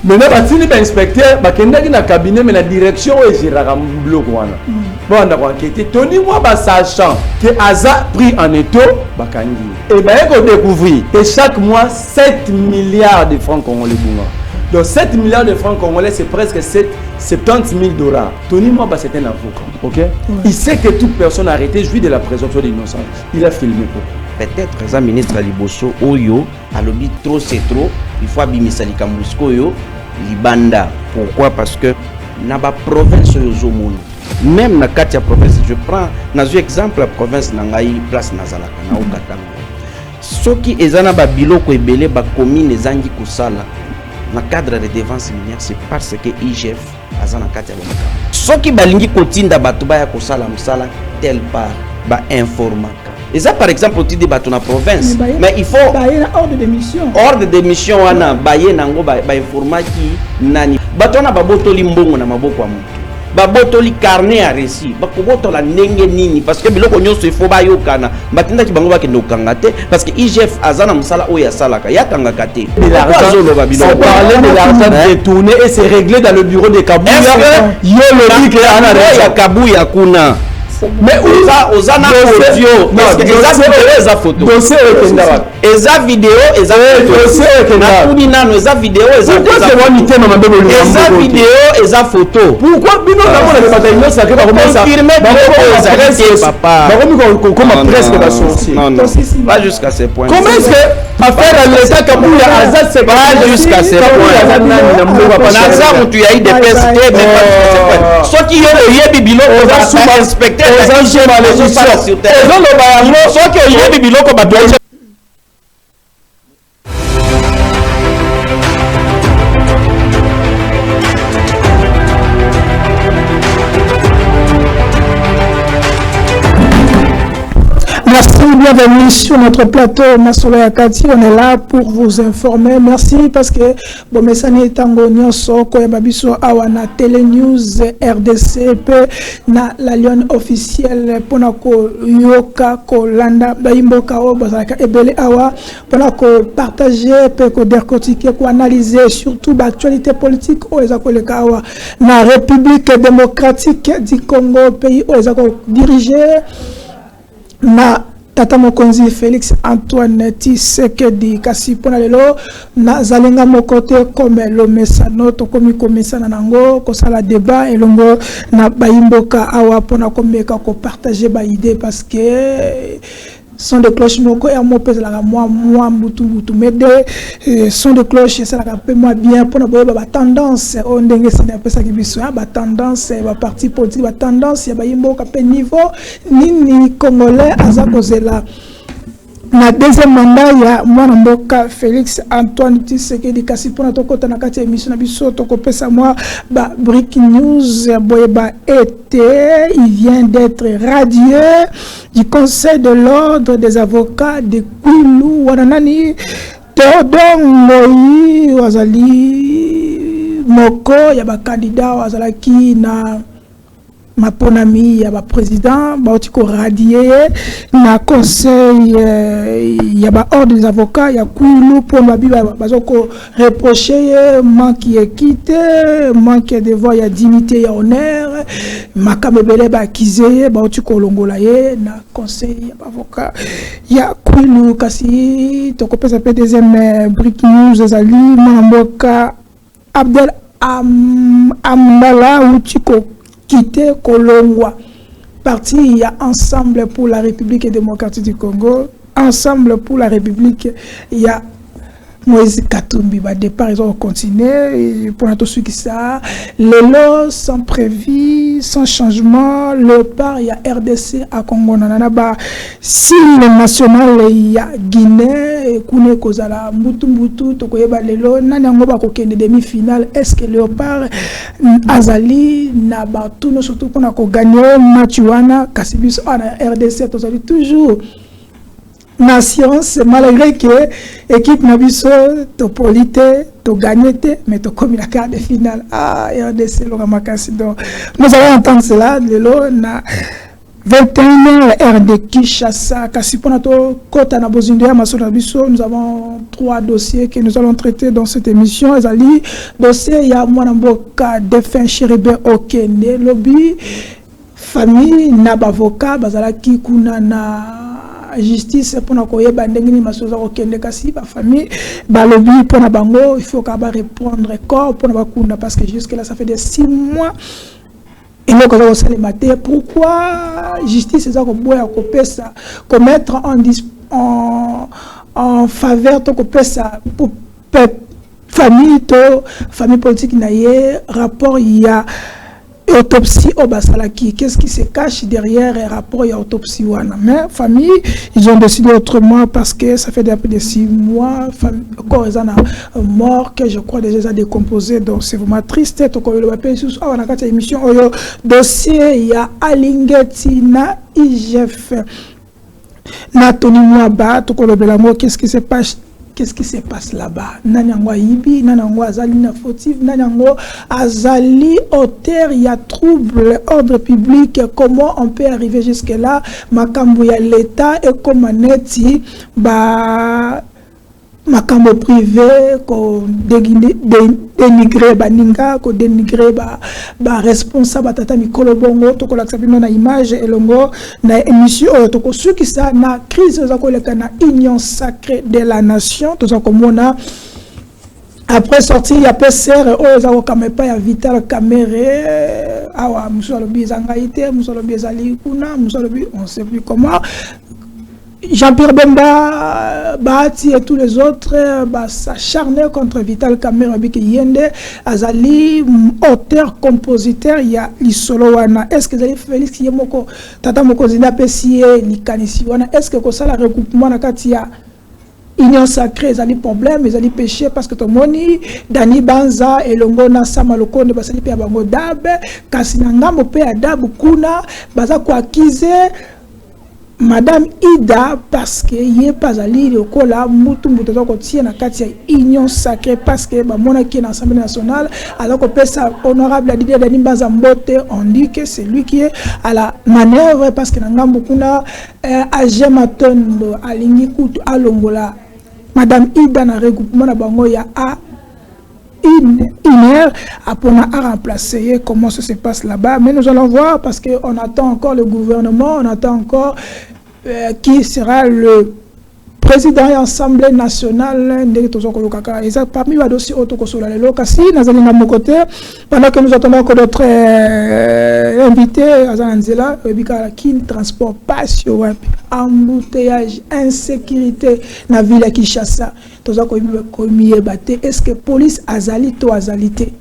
Maintenant, batini ba inspecteur, ba kenda ki na cabinet mais la direction est gérera bloc wana. Bon, on a enquêté. Tony moi ba sachant que Aza pris en étau, ba kangi. Et ben qu'on découvrir que chaque mois 7 milliards de francs congolais bunga. Donc 7 milliards de francs congolais, c'est presque 70 000 $. Tony moi bah, c'est un avocat, ok? Il sait que toute personne arrêtée jouit de la présomption d'innocence. Il a filmé pour. Peut-être que le ministre Liboso Oyo a lobby trop c'est trop. Il faut abimisa likambusko yo libanda. Pourquoi? Parce que na ba province yo zomona. Même na katia province, je prends na exemple la province nangai place nazalaka na Okatanga. Soki ezana ba biloko ebele ba commune ezangi kusala na cadre de défense minière, c'est parce que IGF azana katia ba. Soki balingi kotinda bato ba ya kusala musala tel part ba informaka. Et ça par exemple au titre de bato na province, mais il faut ordre de mission. Ordre de mission wana baye nango ba informaki nani. Bato na babotoli mbongo na maboko ya mutu. Babotoli carnet à récit. Bakobotola ndenge nini parce que biloko nyonso ifo ba yokana. Batinda ki bango ba kendo kangate parce que IGF azana musala oya salaka yakanga kate. On parlait de l'argent détourné et c'est réglé dans le bureau de Kabouya. Yo le dit que ana ya Kabouya kuna. Mais Ozana audio, eza photo, eza vidéo, eza vidéo, eza photo. Pourquoi bino na le bataillon sacré va confirmer papa. Comme presque la sorcier. Non, pas jusqu'à ce point. Comment est-ce que affaire à l'état Kabouya Azad c'est pas jusqu'à ce point. Naza mutu ya ide PST mais pas jusqu'à ce point. Soit qui yo yebi bilo oza sous inspecteur. Merci, bienvenue sur notre plateau Masolo Yakati. On est là pour vous informer. Merci parce que bon mesani tango nyonso ko ya babiso awana Télé News RDC pe na la Lyon officielle pona ko yoka ko landa baimboka o bazaka ebele awa pona ko partager pe ko décortiquer ko analyser surtout l'actualité politique o ezako le kawa na République démocratique du Congo, pays o ezako diriger na Tata Mokonzi Félix Antoine Tshisekedi kasi pona lelo na zalenga mokote comme le mesano to komi komesana nango ko sala débat elongo na baimboka awa pona komeka ko partager ba idée parce que son de cloche moko et mo pesa la moi mutu mais de son de cloche ça la peu moi bien pour na ba tendance on ndenge ça na pesa ki biso ba tendance ba parti politique ba tendance ya ba yimbo ka pe niveau nini congolais aza kozela na deuxième mandat ya mwana mboka Félix Antoine Tshisekedi kasi pona tokota na kati émission na biso tokopesa moi ba breaking news boyeba été il vient d'être radié du Conseil de l'ordre des avocats de Kwilu wananani Théodore Moï wazali moko ya ba candidat wazalaki na maponami ya ba président ba otiko radié na conseil ya ba ordre des avocats ya Kwilu pour mabi bazoko reprocher manque d'équité, manque de devoir ya dignité ya honneur makamebele ba akizé ba otiko longola ye na conseil ya ba avocat ya Kwilu kasi tokopesa pe deuxième breaking news ezali mboka Abdel Ambala utiko quitter Kolongwa. Parti, il y a Ensemble pour la République démocratique du Congo. Ensemble pour la République, il y a Moïse Katumbi. Bah, départ, ils ont continué. Pour tout ce qui ça, les lois sans prévu, sans changement. Le part, il y a RDC à Congo. Nanaba, signe national, il y a Guinée, Kune Kozala, Mbutu, Tokoyeba Lelo, Nanyangoba Kokende demi-finale. Est-ce que Léopard, Azali, Nabatuno, surtout qu'on a gagné, Machuana, Kassibus, RDC, toujours. Na science malgré que équipe nabiso to polité to gagné mais to comme la quart de finale RDC lo makasi donc nous allons entendre cela lelo na 21h heure de Kinshasa. Kasiponato Kota na Bozindoya Masona Biso. Nous avons 3 dossiers que nous allons traiter dans cette émission. Ezali dossier ya Mwanamboka défunt Chéribin Okende lobby famille na bavocat bazala ki kuna na justice pour na koyeba ndenge ni masoza okende kasi ba famille ba lobby pour na bango il faut ka ba répondre corps pour na bakunda parce que jusque là ça fait des 6 mois. Et donc, pourquoi justice est commettre en faveur de famille politique rapport il y a autopsie au Basalaki. Qu'est-ce qui se cache derrière un rapport et autopsie wana? Mais famille, ils ont décidé autrement parce que ça fait depuis des 6 mois, encore ils en ont mort que je crois déjà décomposé. Donc c'est vraiment triste. On a quatre émissions. Dossier il y a Alingeti na IGF. Na Tony Mwaba, qu'est-ce qui se passe? Qu'est-ce qui se passe là-bas? Nanyango Ibi, Nanyango Azali na fautif, Nanyango Azali auteur, il y a trouble, ordre public, comment on peut arriver jusque-là? Makambo ya l'État et comment neti, makambo privé, ko dénigrer baninga, ko dénigrer ba responsable tata mikolo bongo, to ko l'accepter na image et longo na émission to ko ceux qui ça na crise za ko leka na union sacrée de la nation, to ça comme on a après sortir ya PCR o za ko kamepa ya Vital Kamerhe awa musolo bizangaite, musolo bizali kuna, musolo bi on sait plus comment. Jean-Pierre Bemba, Bahati et tous les autres s'acharnaient contre Vital Kamerhe Yende, Azali, auteur, compositeur, il y a Isolowana. Est-ce que Zali Félix Yemoko, Tata Moko Zina Pessie, Likanisiwana, est-ce que ça la regroupement na Katia Union sacrée, Zali problème, Zali péché parce que ton moni, Dani Banza et Longona Samaloko ne basali pe abango dabe, Kasinanga Mope Adab Kuna, Baza ko acquise. Madame Ida, parce que yé pas allé le cola, moutou moutou côté na katia union sacrée parce que bah mon qui est dans l'Assemblée nationale, alors que ça honorable à Didier Dani Bazambote, on dit que c'est lui qui est à la manœuvre parce que n'anga mukuna Ajematon alingi kutu alongola. Madame Ida na regroupement na bango ya a une heure après on a remplacé comment ça se passe là-bas, mais nous allons voir parce qu'on attend encore le gouvernement, on attend encore qui sera le président de l'Assemblée nationale parmi les dossiers pendant que nous attendons encore d'autres invités qui ne transportent pas sur embouteillage, insécurité dans la ville de Kinshasa. Est-ce que la police azali to azalité?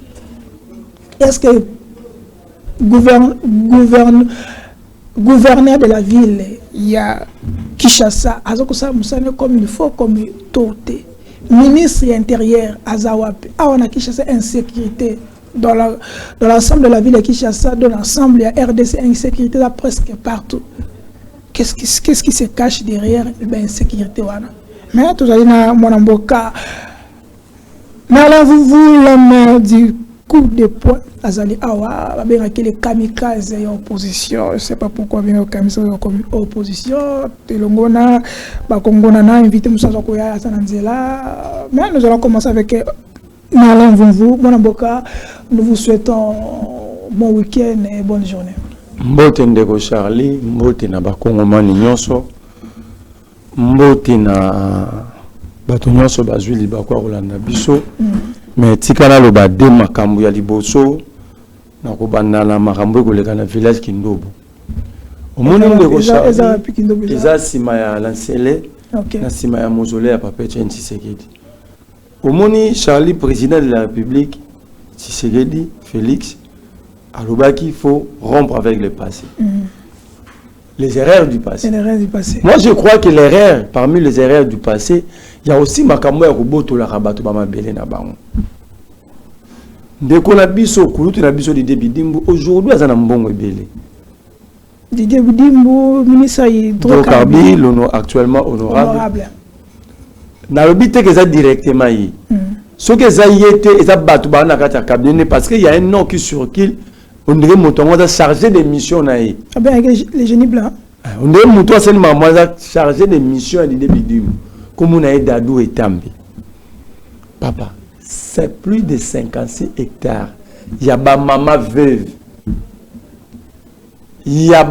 Est-ce que gouverneur de la ville, il y a Kinshasa, comme il faut, comme torté. Ministre intérieur, Azawape, on a Kinshasa insécurité. Dans l'ensemble de la ville de Kinshasa, dans l'ensemble, il y a RDC insécurité là presque partout. Qu'est-ce qui se cache derrière l'insécurité? Mais tout ça, mon boka. Mais alors, vous l'homme du coup de poing, Azali Awa, avec les kamikazes et opposition. Je ne sais pas pourquoi vient au kamikazes et opposition. Telongona, Bakongona, invité Moussa Zokoya à Sananzela. Mais nous allons commencer avec Marlon Vunvu, mon boka. Nous vous souhaitons bon week-end et bonne journée. Mbote ndeko Charlie, mbote na bakongomani nyonso. Mbote na bato nyonso bazwi libakwa kolanda biso. Mais tikala lo ba de makambo ya liboso na kobanda na makambo koleka na village Kindobo. Omoni ndeko Charlie. Eza sima ya Lansele. Na sima ya mausolée ya Papa Tshisekedi. Omoni Charlie président de la République Tshisekedi Félix Alobaki, il faut rompre avec le passé. Les erreurs du passé. Moi, je crois que l'erreur, parmi les erreurs du passé, il y a aussi Makambo et Roboto la Rabato Bama Belé Nabango. Dès qu'on a biso, Kouloutou na biso Didier Bidimbo, aujourd'hui, il y a un bon Belé. Didier Bidimbo, ministre Hydrocarbures, actuellement honorable. Dans le but que ça directement y. Ce que ça y était, ça battu dans la cabinet parce qu'il y a un nom qui circule. On dirait que tu chargé de missions. Ah ben, avec les génies blancs. On dirait que tu as chargé de missions à l'idée de comme on a Dadou et Tambi. Papa, c'est plus de 56 hectares. Il y a ma maman veuve. Il y a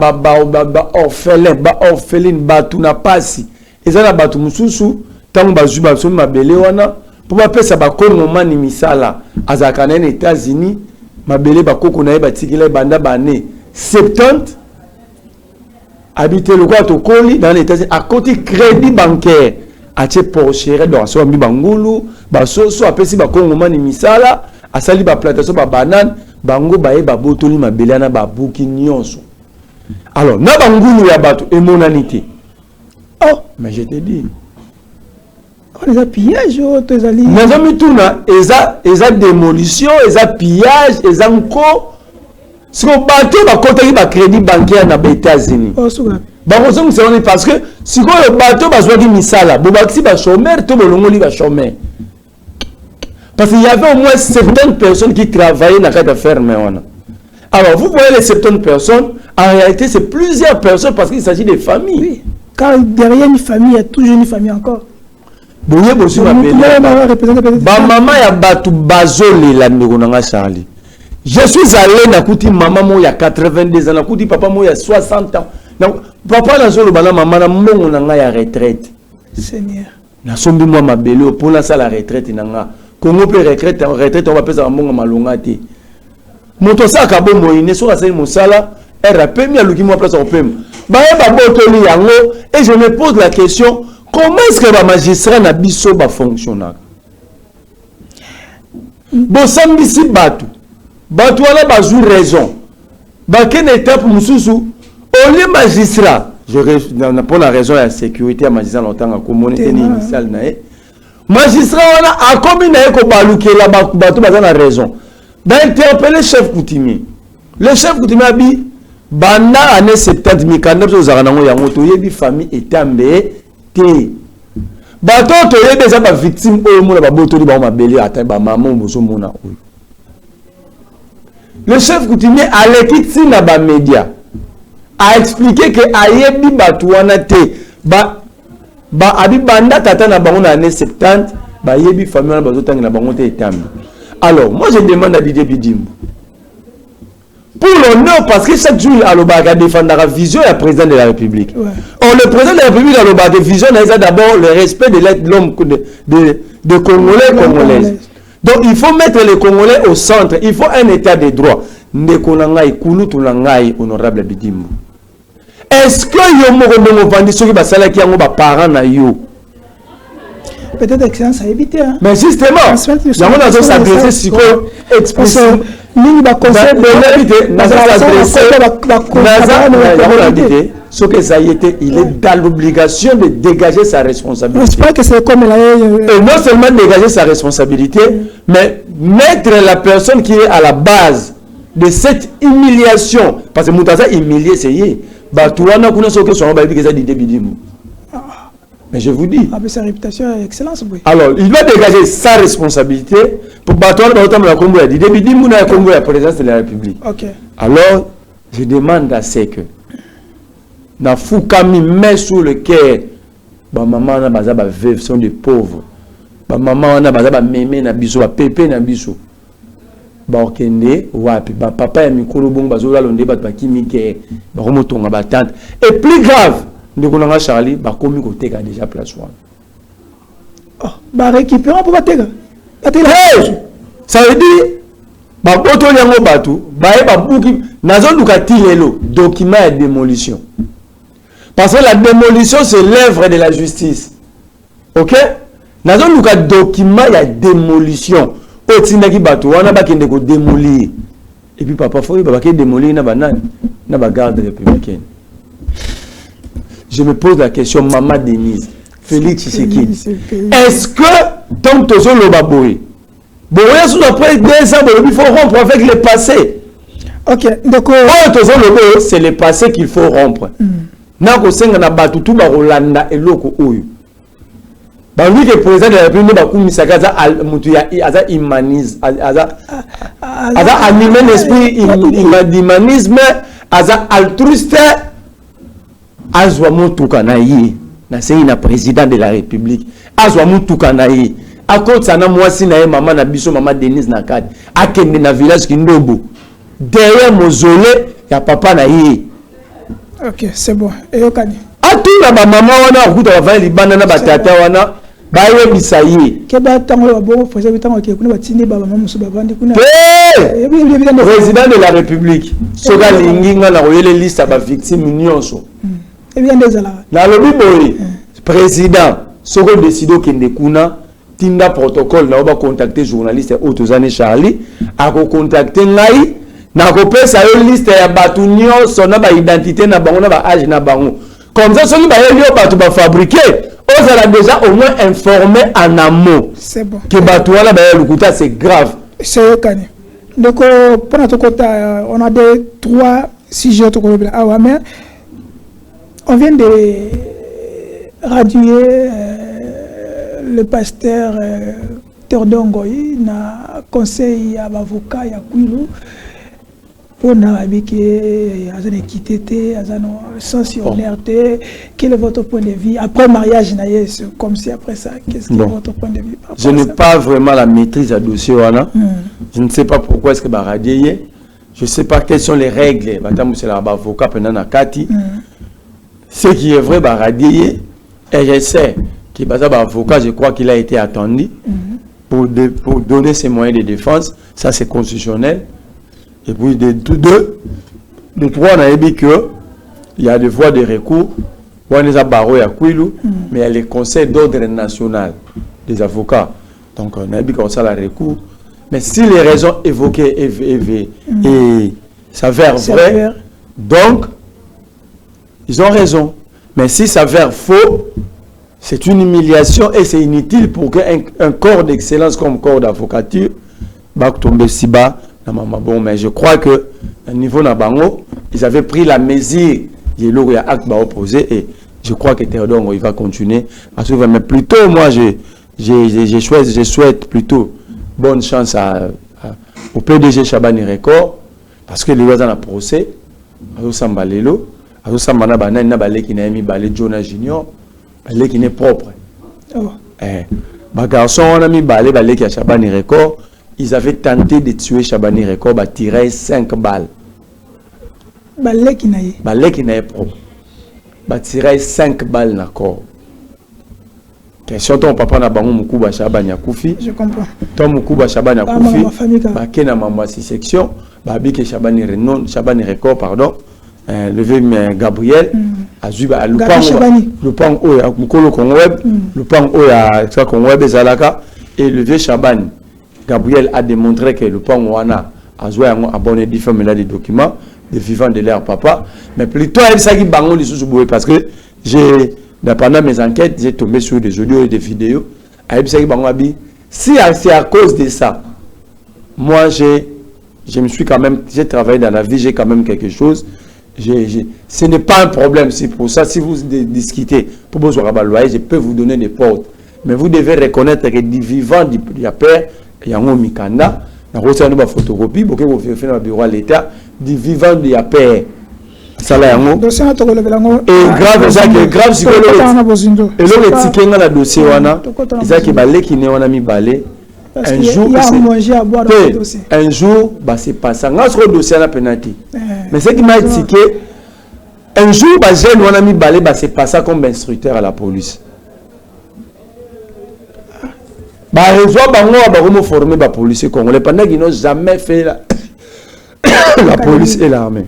orpheline, batu na pasi. Et ça, batu mususu, tant que bazu bazu mabele wana, pour pas ça ba Congo mani misala, azakana aux États-Unis, mabele ba koko na batikile banda bané 70 habiter le quoi to koli dans les États-Unis à côté crédit bancaire, a tie porchere dans so mi bangulu, ba so apesi ba Congo mani misala, asali ba plantation ba banane, bango ba ba botoli mabele na ba buki nyonso. Alors, na bangulu ya bato et monanité. Oh, mais je te dis. On les a pillage, tes alliés. Nous avons mis tout là, eza démolition, eza pillage, eza encore. Si on bateau va côté ba crédit bancaire na États-Unis. Oh, souga. Ba raison c'est parce que si le bateau va jouer misala, bo baxi ba chômeur, tout le monde va chômeur. Parce qu'il y avait au moins 70 personnes qui travaillaient dans la ferme. Alors, vous voyez les 70 personnes, en réalité, c'est plusieurs personnes parce qu'il s'agit de familles. Oui, car derrière une famille, il y a toujours une famille encore. Ba maman ya batu bazole la ndonga Charlie. Je suis allé na kuti maman mo ya 82 ans, na kuti papa mo ya 60 ans. Donc papa na zolo bana maman na mbongo na nga ya retraite. Seigneur. Na sombi moi mabelo pour la la retraite na nga. Congo peut retraite on va pesa mbongo malonga te. Moto sa ka bo moine so asali mosala RPM ya luki mo place au PM. Ba ba botoli yango et je me pose la question comment est-ce que le magistrat na biso ba fonctionnaire? Bon sambisi batu. Batu wana bazu raison. Ba ken étape mususu au lieu magistrat, je pour la raison de la sécurité à magistrat longtemps à communauté initiale na e. Magistrat wana a commis na ko balukela batu bazana raison. D'interpeller le chef coutumier. Le chef coutumier a dit banda année 70 mikanda zo zaranango ya moto yebi famille etambe te. Bato to yebi za ba victime o mo ba botoli ba mabeli ata ba maman bozo mona o. Le chef coutumier a l'équipe na ba média a expliqué que ayebi batu wana te ba abi banda tata na bango na année 70 ba yebi famille na bazo tanga na bango te etambe. Alors, moi je demande à Didier Bidimbo, pour l'honneur, parce que chaque jour, Alobaga défendra la vision du président de la République. Ouais. Or, le président de la République, Alobaga, vision, c'est d'abord le respect de l'homme de Congolais et Congolaises. Donc, il faut mettre les Congolais au centre. Il faut un état de droit. Ndekonangai, Kulutulangai, honorable Bidimbo. Est-ce que Yomo Vandi, ceux qui ont des parents na yo? Peut-être excellence à éviter. Hein. Mais justement, nous avons s'adresser si quoi explicite. Ce que ça y était, il est dans l'obligation de dégager sa responsabilité. Je pense que c'est comme la... Et non seulement dégager sa responsabilité, mais mettre la personne qui est à la base de cette humiliation. Parce que Moutaza humilié, c'est y. Batouana, qu'on a ce que son homme a dit que ça dit Bidimu. Mais je vous dis. Ah, mais sa réputation est excellente, oui. Alors, il doit dégager sa responsabilité pour battre la Congo. Il dit Bidimu na Congo la présidence de la République. Ok. Alors, je demande à ce que na Foukami met sur le cœur, ba maman na baza ba veuve sont des pauvres. Ba maman na baza ba mémé na biso, ba pépé na biso. Ba okende wapi, ba papa ya mikolo bongo bazola londe ba kimike, ba remotonga ba tante. Et plus grave, ndeko Charlie ba komi ko teka déjà place one. Oh, ba récupérer pour ba teka. Ça veut dire ba boto nyango batu, ba e ba buki nazo luka tilelo document de démolition. Parce que la démolition c'est l'œuvre de la justice. OK? Nazo luka document ya démolition. Otindaki batu wana ba kende ko démolir. Et puis papa faut ba ke démolir na banane na ba garde républicaine. Je me pose la question, Maman Denise, Félix Tshisekedi, est-ce que tant que tu le baboui, après 2 ans, il faut rompre avec le passé. Ok, donc c'est le passé qu'il faut rompre. Nako senga na batu tu ba Rolanda eloko oyo. Ba lui que président de la République ba kumisaka za mutu ya aza imanize aza aza animé l'esprit humanisme aza altruiste azwa mutuka na ye na sei na président de la république azwa mutuka na ye akotsa na mwasi na ye mama na biso mama Denise na kadi akende na village Kindobo derrière mausolée ya papa na ye. OK, c'est bon. Et okani atuna ba mama wana okuta ba libanda na batata wana baye bisaye ke ba tango ba bon faut ça tango ke kuna batini ba mama musu ba bandi kuna président de la république soka linginga na royele liste ba victime nyonso et bien des ala na lobi boy président soko décido kende kuna tinda protocole na ba contacter journaliste Otozane Charlie ako contacter ngai na ko pesa yo liste ya batu nyonso na ba identité na bango na ba âge na bango comme ça soki ba yo batu ba fabriquer on a déjà au moins informé en amont. C'est bon. Que Batouala Lukuta c'est grave. C'est ok. Donc pour notre côté, on a des 3 sujets mais on vient de radier le pasteur Théodore Ngoyi na conseil à l'avocat ya Kwilu. On a vu qu'il y a une équité, une sensibilité. Quel est votre point de vue? Après le mariage, c'est comme si après ça, qu'est-ce que votre point de vue? Je n'ai pas vraiment la maîtrise à dossier. Je ne sais pas pourquoi est-ce que va radier. Je ne sais pas quelles sont les règles. C'est l'avocat pendant la Kati. Ce qui est vrai, va radier. Et je sais que l'avocat, je crois qu'il a été attendu pour donner ses moyens de défense. Ça, c'est constitutionnel. Et puis de trois, on a dit qu'il y a des voies de recours. On a barreau à Kwilu, mais il y a les conseils d'ordre national des avocats. Donc on a dit qu'on ça la recours. Mais si les raisons évoquées et s'avèrent vraies, donc ils ont raison. Mais si ça s'avère faux, c'est une humiliation et c'est inutile pour qu'un corps d'excellence comme corps d'avocature va tomber si bas. Bon, mais je crois que au niveau Nabango, ils avaient pris la mesure de l'autre acte opposé et je crois que Théodore il va continuer à suivre. Mais plutôt, moi, je souhaite plutôt bonne chance au PDG Chabani Record parce que les gens dans le procès, Azosambalelo, Azosambana Banana Nabalé qui n'a mis Balé Jonah Junior, Balé qui n'est propre. Ma garçon, on a mis Balé qui a Chabani Record. Ils avaient tenté de tuer Chabani Record, bah tirer 5 balles. Balé qui n'a propre. Bah tirer 5 balles dans corps. Question ton papa na bango mukuba Chabani Akoufi. Je comprends. Ton mukuba Chabani Akoufi. Bah kena maman 6 section. Bah bike Chabani Record pardon. Levé Gabriel. Azuba Lupang Oya Mukolo Kongweb. Lupang Oya Kongweb Zalaka et levé Chabani. Gabriel a démontré que le Pangwana a joué à abonner des documents de vivants de leur papa. Mais plutôt, il s'agit de sous parce que pendant mes enquêtes, j'ai tombé sur des audios et des vidéos. Si c'est à cause de ça, moi, je me suis quand même, j'ai travaillé dans la vie, j'ai quand même quelque chose. Ce n'est pas un problème. C'est pour ça, si vous discutez, pour vous loyer, je peux vous donner des portes. Mais vous devez reconnaître que du vivant du père, il y a un mikanda, il y a une photocopie, pour que vous fassiez un bureau à l'État, du vivant de la paix. Ça là, et grave, ça que grave psychologique. Et l'autre est tiqué dans le dossier, il y a qui balé qui n'est pas mis balé. Un jour, c'est pas ça. Dans ce dossier, la pénalité. Mais ce qui m'a tiqué, un jour, j'ai mis balé, c'est pas ça comme instructeur à la police. Ils ont formé les policiers congolais pendant qu'ils n'ont jamais fait la police et l'armée.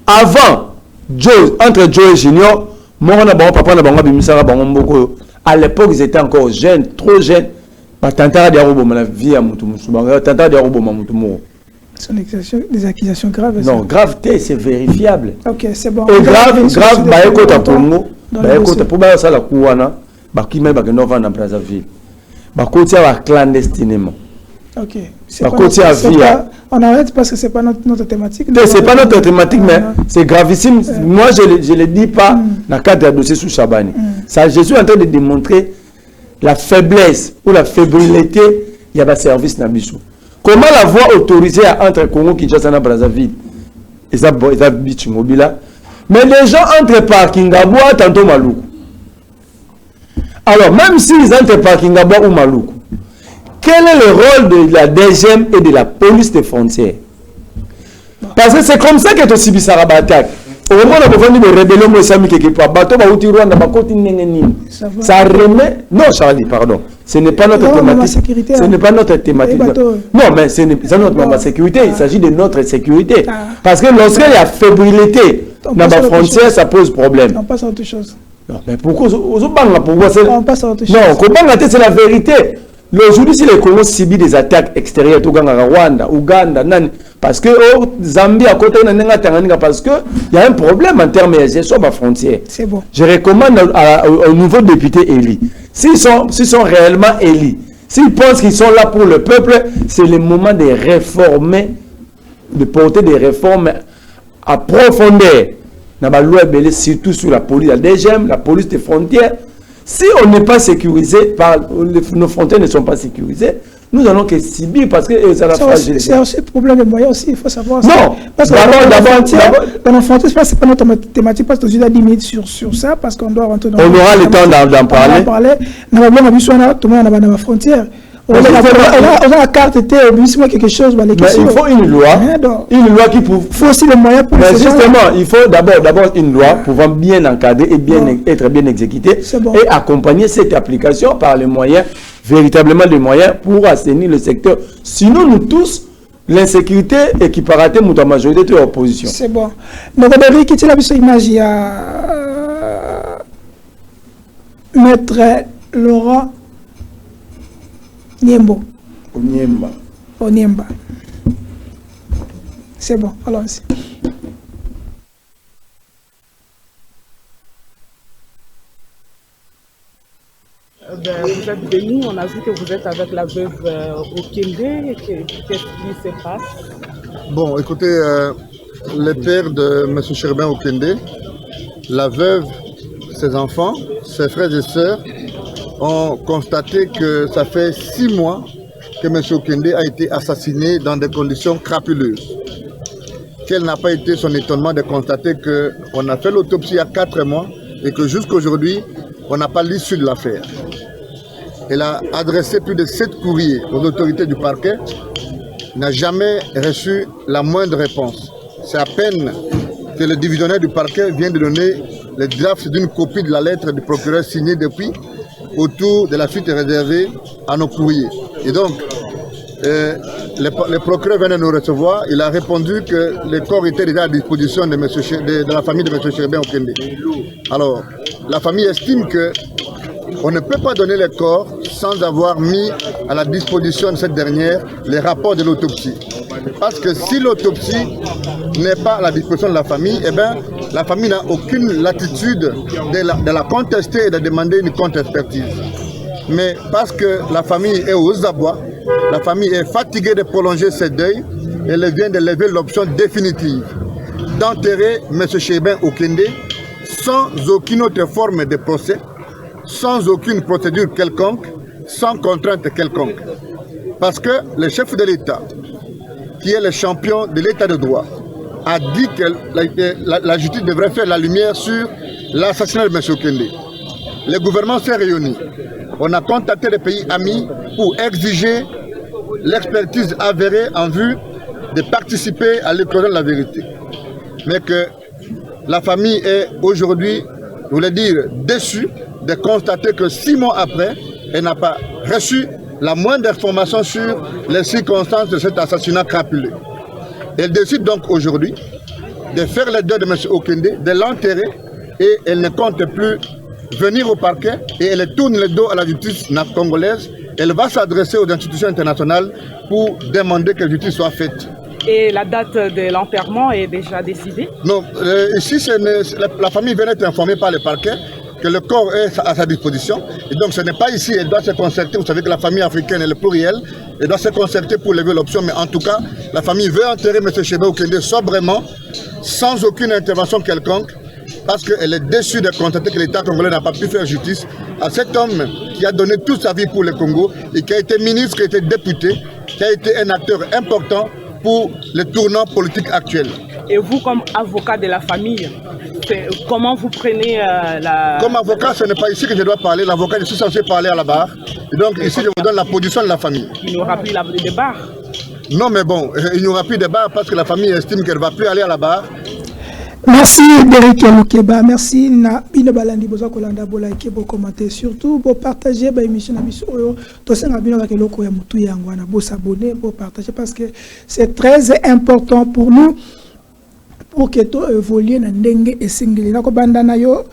Avant, entre Joe et Junior, à l'époque ils étaient encore jeunes, trop jeunes. Ce sont des accusations graves. Non, gravité, c'est vérifiable. Ok, c'est bon. Et grave, qui met dans Brazzaville. Clandestinement. Ok. On arrête parce que ce n'est pas notre thématique. Ce n'est pas notre thématique, mais c'est gravissime. Moi, je ne le dis pas dans le cadre de dossier sous Chabani. Je suis en train de démontrer la faiblesse ou la fébrilité y a des services Nabiso. Comment la voie autorisée entre Congo, Kinshasa et Brazzaville? Et ça, beach mobile. Mais les gens entrent par Kingaboua, tantôt Maloukou. Alors, même s'ils entrent par Kingaboua ou Maloukou, quel est le rôle de la DGM et de la police des frontières? Parce que c'est comme ça que tu subis sa attaque. Au moment où on a des rébellions, ça remet. Non, Charlie, pardon. Ce n'est pas notre thématique. Ce n'est pas notre thématique. Non, mais ce n'est pas notre sécurité. Il s'agit de notre sécurité. Parce que lorsqu'il y a fébrilité dans la frontière, ça pose problème. On passe à autre chose. Non, mais pourquoi on passe à autre chose. Non, c'est la vérité. Aujourd'hui, si les Congos subissent des attaques extérieures, Rwanda, Ouganda, parce que Zambie à côté parce que il y a un problème en termes de gestion de la frontière. C'est bon. Je recommande au nouveau député élu, s'ils sont réellement élus, s'ils pensent qu'ils sont là pour le peuple, c'est le moment de réformer, de porter des réformes à profondeur dans la loi belé, surtout sur la police, la DGM, la police des frontières. Si on n'est pas sécurisé, nos frontières ne sont pas sécurisées, nous allons que subir parce que c'est aussi le problème des moyens aussi, il faut savoir. Non, parce que dans nos frontières, ce n'est pas notre thématique, parce que tu as 10 minutes sur ça, parce qu'on doit rentrer dans. On aura le temps d'en parler. Nous avons besoin de tout le monde dans la frontière. On a la carte était quelque chose. Mais il faut une loi qui prouve. Il faut aussi les moyens pour. Mais justement, il faut d'abord une loi pouvant bien encadrer et être bien exécutée et accompagner cette application par les moyens, véritablement des moyens pour assainir le secteur. Sinon, nous tous, l'insécurité est qui paraît la majorité de l'opposition. C'est bon. Donc, Robert, qui est la image, il y a Maître Laurent Niembo. Oniemba. C'est bon, allons-y. Vous êtes venu, on a vu que vous êtes avec la veuve Okende. Qu'est-ce qui se passe? Bon, écoutez, le père de M. Cherubin Okende, la veuve, ses enfants, ses frères et sœurs ont constaté que ça fait 6 mois que M. Okende a été assassiné dans des conditions crapuleuses. Quel n'a pas été son étonnement de constater qu'on a fait l'autopsie il y a 4 mois et que jusqu'aujourd'hui, on n'a pas l'issue de l'affaire. Elle a adressé plus de 7 courriers aux autorités du parquet. Il n'a jamais reçu la moindre réponse. C'est à peine que le divisionnaire du parquet vient de donner le draft d'une copie de la lettre du procureur signée depuis autour de la suite réservée à nos courriers. Et donc, le procureur vient de nous recevoir. Il a répondu que le corps était déjà à disposition de la famille de M. Cherubin Okende. Alors, la famille estime qu'on ne peut pas donner le corps sans avoir mis à la disposition de cette dernière les rapports de l'autopsie. Parce que si l'autopsie n'est pas à la disposition de la famille, eh bien, la famille n'a aucune latitude de la contester et de demander une contre-expertise. Mais parce que la famille est aux abois, la famille est fatiguée de prolonger ses deuils, elle vient de lever l'option définitive d'enterrer M. Cherubin Okende sans aucune autre forme de procès, sans aucune procédure quelconque, sans contrainte quelconque. Parce que le chef de l'État, qui est le champion de l'État de droit, a dit que la justice devrait faire la lumière sur l'assassinat de M. Okende. Le gouvernement s'est réuni. On a contacté les pays amis pour exiger l'expertise avérée en vue de participer à l'éclosion de la vérité. Mais que la famille est aujourd'hui, je voulais dire, déçue de constater que 6 mois après, elle n'a pas reçu la moindre information sur les circonstances de cet assassinat crapuleux. Elle décide donc aujourd'hui de faire le deuil de M. Okende, de l'enterrer, et elle ne compte plus venir au parquet et elle tourne le dos à la justice congolaise. Elle va s'adresser aux institutions internationales pour demander que la justice soit faite. Et la date de l'enterrement est déjà décidée? Non, ici la famille vient d'être informée par le parquet que le corps est à sa disposition. Et donc ce n'est pas ici, elle doit se concerter. Vous savez que la famille africaine est le pluriel. Elle doit se concerter pour lever l'option. Mais en tout cas, la famille veut enterrer M. Cherubin Okende sobrement, sans aucune intervention quelconque. parce qu'elle est déçue de constater que l'État congolais n'a pas pu faire justice à cet homme qui a donné toute sa vie pour le Congo et qui a été ministre, qui a été député, qui a été un acteur important pour les tournants politiques actuels. Et vous, comme avocat de la famille, comment vous prenez la... Comme avocat, ce n'est pas ici que je dois parler. L'avocat, je suis censé parler à la barre. Et donc ici, je vous donne la position de la famille. Il n'y aura plus de barre? Non, mais bon, il n'y aura plus de barre parce que la famille estime qu'elle ne va plus aller à la barre. Merci Derek Loukeba, merci na bino balandi boza kolanda bola ekebo commenter surtout pour partager ba émission na biso oyo to senga bino ka loko ya mutu yango na bo s'abonner pour partager parce que c'est très important pour nous pour que to évoluer na ndenge esengeli na ko banda na yo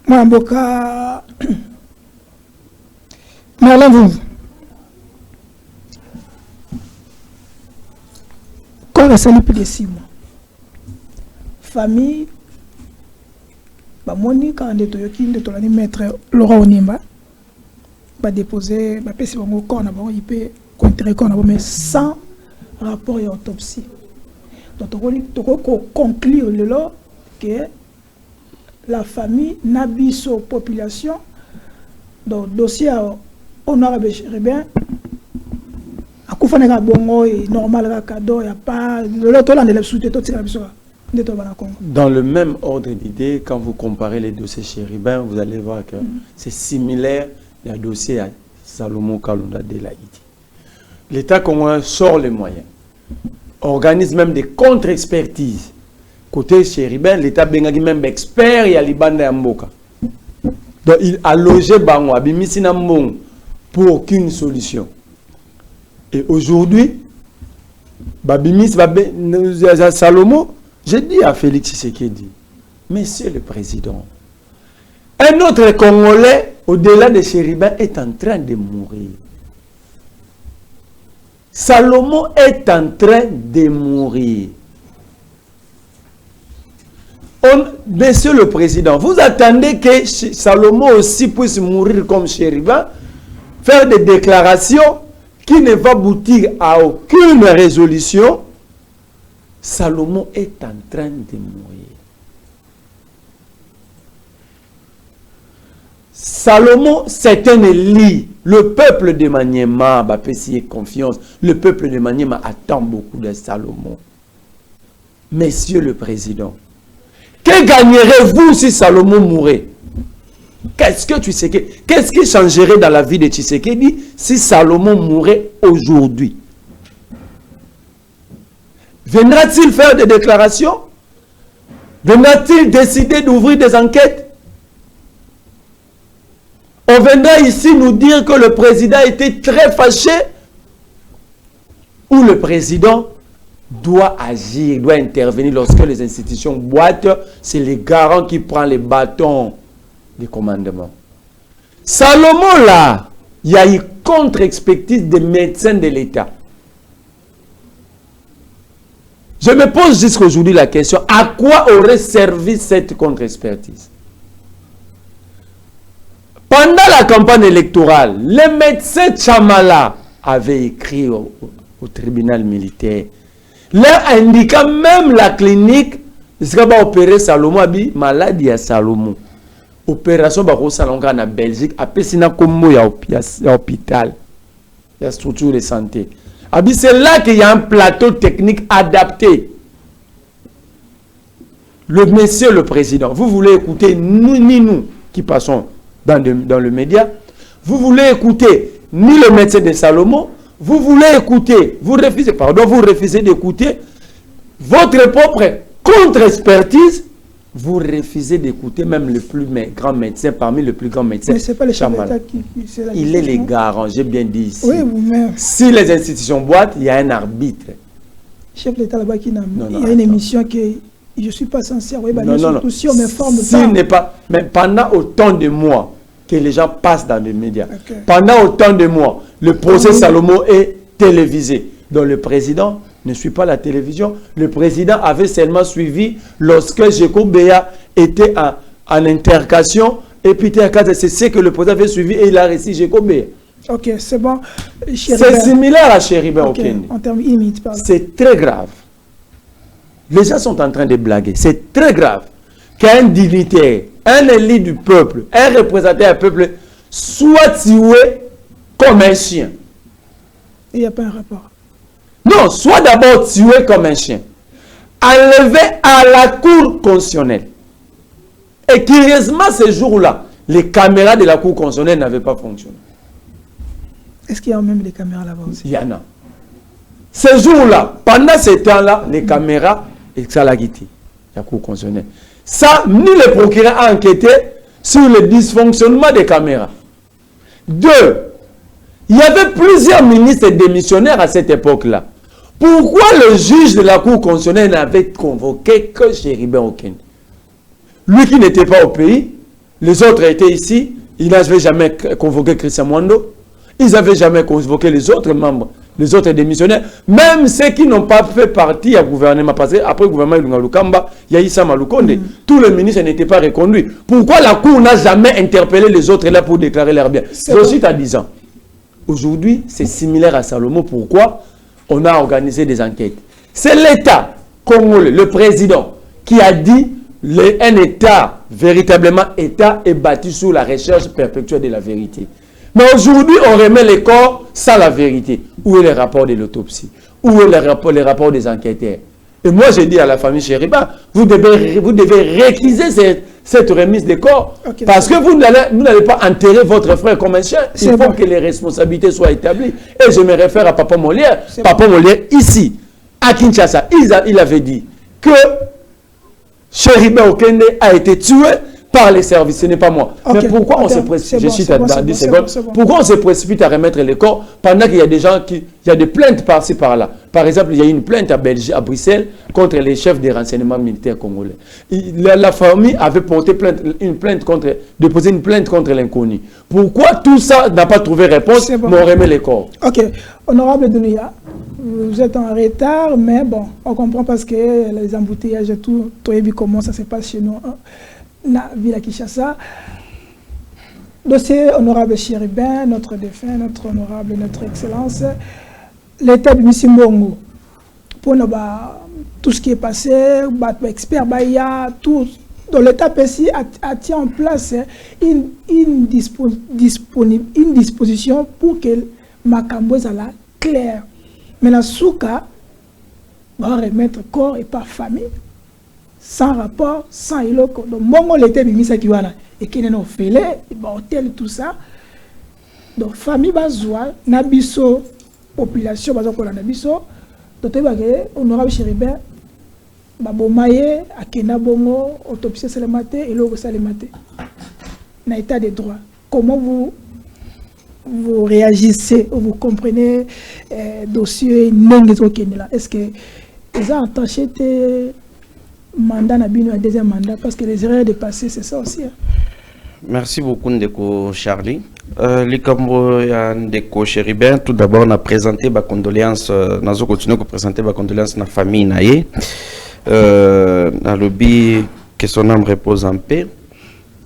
mwa mboka Merlin vous quand ça n'est plus de 6 mois famille ba moni quand de toyoki de tolani maître Laurent Onimba ba déposer ba pesi bango corps na bango ipe contre corps na mais sans rapport et autopsie donc toko conclure le lot que la famille nabiso population donc dossier honorable Chéribin akufana ka bongo et normal ka cadeau y a pas le lot to landela sous to tsika biso. Dans le même ordre d'idée, quand vous comparez les dossiers Chéribin, vous allez voir que c'est similaire au dossier à Salomon Kalonda de l'Haïti. L'État congolais sort les moyens, organise même des contre-expertises. Côté Chéribin, l'État bengagi même expert et Alibanda Mboka. Donc il a logé Bango, Abimisi Nambong pour aucune solution. Et aujourd'hui, Babimis, Salomon, j'ai dit à Félix Tshisekedi, Monsieur le Président, un autre Congolais, au-delà de Chéribin, est en train de mourir. Salomon est en train de mourir. Monsieur le Président, vous attendez que Salomon aussi puisse mourir comme Chéribin, faire des déclarations qui ne vont aboutir à aucune résolution. Salomon est en train de mourir. Salomon, c'est un élu. Le peuple de Maniema va payer confiance. Le peuple de Maniema attend beaucoup de Salomon. Monsieur le Président, que gagnerez-vous si Salomon mourait? Qu'est-ce que Tshisekedi, qu'est-ce qui changerait dans la vie de Tshisekedi si Salomon mourait aujourd'hui? Viendra-t-il faire des déclarations? Viendra-t-il décider d'ouvrir des enquêtes? On viendra ici nous dire que le président était très fâché? Ou le président doit agir, doit intervenir lorsque les institutions boitent? C'est les garants qui prennent les bâtons de commandement. Salomon là, il y a eu contre-expertise des médecins de l'État. Je me pose jusqu'à aujourd'hui la question, à quoi aurait servi cette contre-expertise? Pendant la campagne électorale, le médecin Chamala avait écrit au tribunal militaire, leur indiquant même la clinique, ce qui va opérer Salomon, maladie à Salomon. Opération Salonga en Belgique, après Sina Kombo, il y a hôpital, il y a structure de santé. C'est là qu'il y a un plateau technique adapté. Le monsieur le président, vous voulez écouter nous qui passons dans le média, vous voulez écouter ni le médecin de Salomon, vous voulez écouter, vous refusez d'écouter votre propre contre-expertise, vous refusez d'écouter même le plus grand médecin parmi les plus grands médecins. Mais ce n'est pas le chef d'État qui il est les garants, j'ai bien dit ici. Oui, vous-même. Si les institutions boitent, il y a un arbitre. Chef d'État là-bas qui n'a il y a une émission qui je ne suis pas censé avoir si on me forme pas. Mais pendant autant de mois que les gens passent dans les médias, pendant autant de mois, le procès Salomon est télévisé. Donc le président ne suit pas la télévision. Le président avait seulement suivi lorsque Jeko Béa était en intercation. Et puis c'est ce que le président avait suivi et il a réussi Jeko Béa. Ok, c'est bon. C'est similaire à Chéribin au Kenya. En termes immédiats. C'est très grave. Les gens sont en train de blaguer. C'est très grave. qu'un dignitaire, un élu du peuple, un représentant du peuple soit tué comme un chien. Il n'y a pas un rapport. Non, soit d'abord tué comme un chien. Enlevé à la cour constitutionnelle. Et curieusement, ce jour-là, les caméras de la cour constitutionnelle n'avaient pas fonctionné. Est-ce qu'il y a même des caméras là-bas aussi? Il y en a. Ce jour-là, pendant ce temps-là, les caméras, et ça l'a quitté, la cour constitutionnelle. Ça, ni le procureur a enquêté sur le dysfonctionnement des caméras. 2. Il y avait plusieurs ministres démissionnaires à cette époque-là. Pourquoi le juge de la cour constitutionnelle n'avait convoqué que Chéribin Okende? Lui qui n'était pas au pays, les autres étaient ici, il n'avait jamais convoqué Christian Mwando, ils n'avaient jamais convoqué les autres membres, les autres démissionnaires, même ceux qui n'ont pas fait partie du gouvernement, parce qu'après le gouvernement de Lukamba, il y a Issa Malukonde, tous les ministres n'étaient pas reconduits. Pourquoi la cour n'a jamais interpellé les autres là pour déclarer leur bien? C'est aussi à 10 ans. Aujourd'hui, c'est similaire à Salomon. Pourquoi? On a organisé des enquêtes. C'est l'État congolais, le président, qui a dit un État, véritablement État, est bâti sur la recherche perpétuelle de la vérité. Mais aujourd'hui, on remet les corps sans la vérité. Où est le rapport de l'autopsie? Où est les rapports des enquêteurs? Et moi, j'ai dit à la famille Chériba, vous devez réquiser cette remise des corps. Okay, parce que vous n'allez pas enterrer votre frère comme un chien. Il faut que les responsabilités soient établies. Et je me réfère à Papa Molière. Papa Molière, ici, à Kinshasa, il avait dit que Chéribin Okende a été tué par les services, ce n'est pas moi. Okay. Mais pourquoi on se précipite, je cite dans 10 secondes, pourquoi on se précipite à remettre les corps pendant qu'il y a des gens il y a des plaintes par-ci par-là. Par exemple, il y a une plainte à Bruxelles contre les chefs des renseignements militaires congolais. La famille avait porté déposé une plainte contre l'inconnu. Pourquoi tout ça n'a pas trouvé réponse, mais on remet les corps? Ok. Honorable Dounia, vous êtes en retard, mais bon, on comprend parce que les embouteillages et tout, tu as vu comment ça se passe chez nous. Na Villa Kinshasa. Dossier honorable Chéribin, notre défunt, notre honorable, notre excellence, l'État de Missimbongo, pour nous, tout ce qui est passé, expert, tout. Donc l'État PSI a tient en place une disposition pour que Makambo soit clair. Mais la souka va remettre corps et pas famille. Sans rapport, sans iloko. Donc, mon l'été bimisa kiwana et qui n'est fait hôtel tout ça. Donc, famille bazwa, nabiso, population bazwa pour la nabiso. Donc, honorable Chéribin, babomaye, akena bongo, autopsie c'est le matin et l'eau c'est le matin. Na état de droit. Comment vous réagissez, vous comprenez dossier n'engezo kenela? Est-ce que ils ont attaché mandat na bino à deuxième mandat parce que les erreurs de passé c'est ça aussi. Merci beaucoup Ndeko Charlie. Likambo ya Ndeko Chéribin, tout d'abord on a présenté ma condoléance, nazo continuer à présenter ma condoléance na famille naie. Na lobby que son âme repose en paix.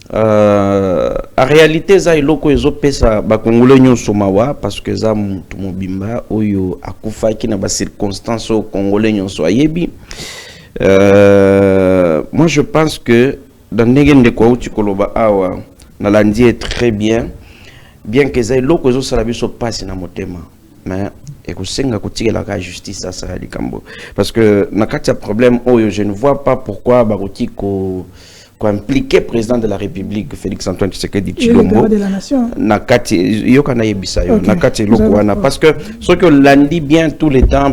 En réalité za iloko ezo pesa ba congolais nyonso mawa parce que za mutu mobimba oyo akufaki na ba circonstances au congolais nyonso ayebi. Moi je pense que dans Negende Kouti Koloba Awa, Nalandi est très bien que ça loko zo salabiso passe na motema, mais ekusenga kotikela ka justice ça sera likambo parce que nakati ya problème oyo je ne vois pas pourquoi baruti ko impliqué président de la République Félix Antoine Tshisekedi Tshilombo nakati yokana yebisa yo nakati lokwana parce que ce que lundi bien tout le temps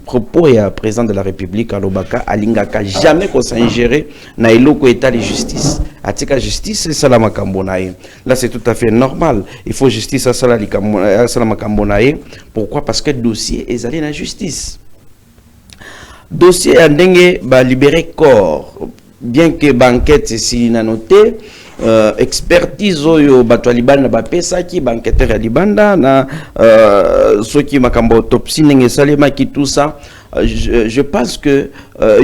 propos ya président de la République alobaka alingaka jamais qu'on s'ingérer na eloko état de justice atika justice c'est la makambo nae là c'est tout à fait normal il faut justice ça la makambo nae pourquoi parce que dossier est allé na justice dossier andenge ba libérer corps bien que banquette si na noté expertise oyo bato libanda ba pesa ki banqueteur ya libanda na soki makambo autopsie ndenge salema ki tout ça je pense que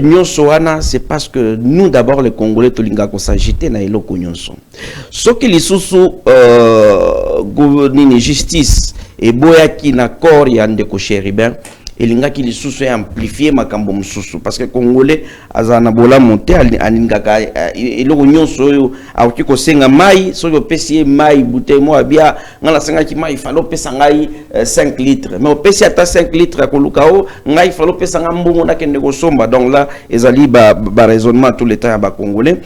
nyonso wana c'est parce que nous d'abord les Congolais tolinga ko s'agiter na eloko nyonso soki lisusu nini justice et boya ki na corps ya Ndeko Chéribin elingaki lisusu amplifier makambo mususu parce que congolais azana bola monter alingaka eloko nyonso oyo akoki kosenga mai soki opesi mai bouteille mo abia ngala sengaki mai falo pesa ngai 5 litres mais opesi ata 5 litres akoluka o ngai falo pesa nga mbongo na kende kosomba. Donc là ezali ba raisonnement tout le temps ba congolais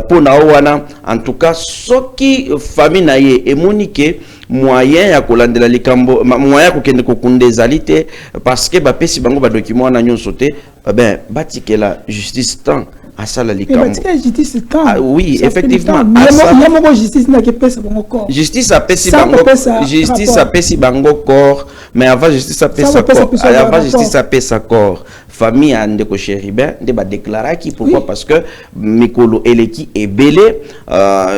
pour na wana en tout cas soki famille na ye emonike moyen ya kolandela likambo moyen ko kende ko kunde zalité parce que ba pesi bango ba document na nyonso te ben batikela justice temps à ça la likambo justice temps oui effectivement justice na ke pesa bango corps justice a pesi bango justice a pesi bango corps mais avant justice a pesa corps avant justice a pesa corps famille ande ko Chéribin de ba déclarer qui pourquoi parce que mikolo eleki ebele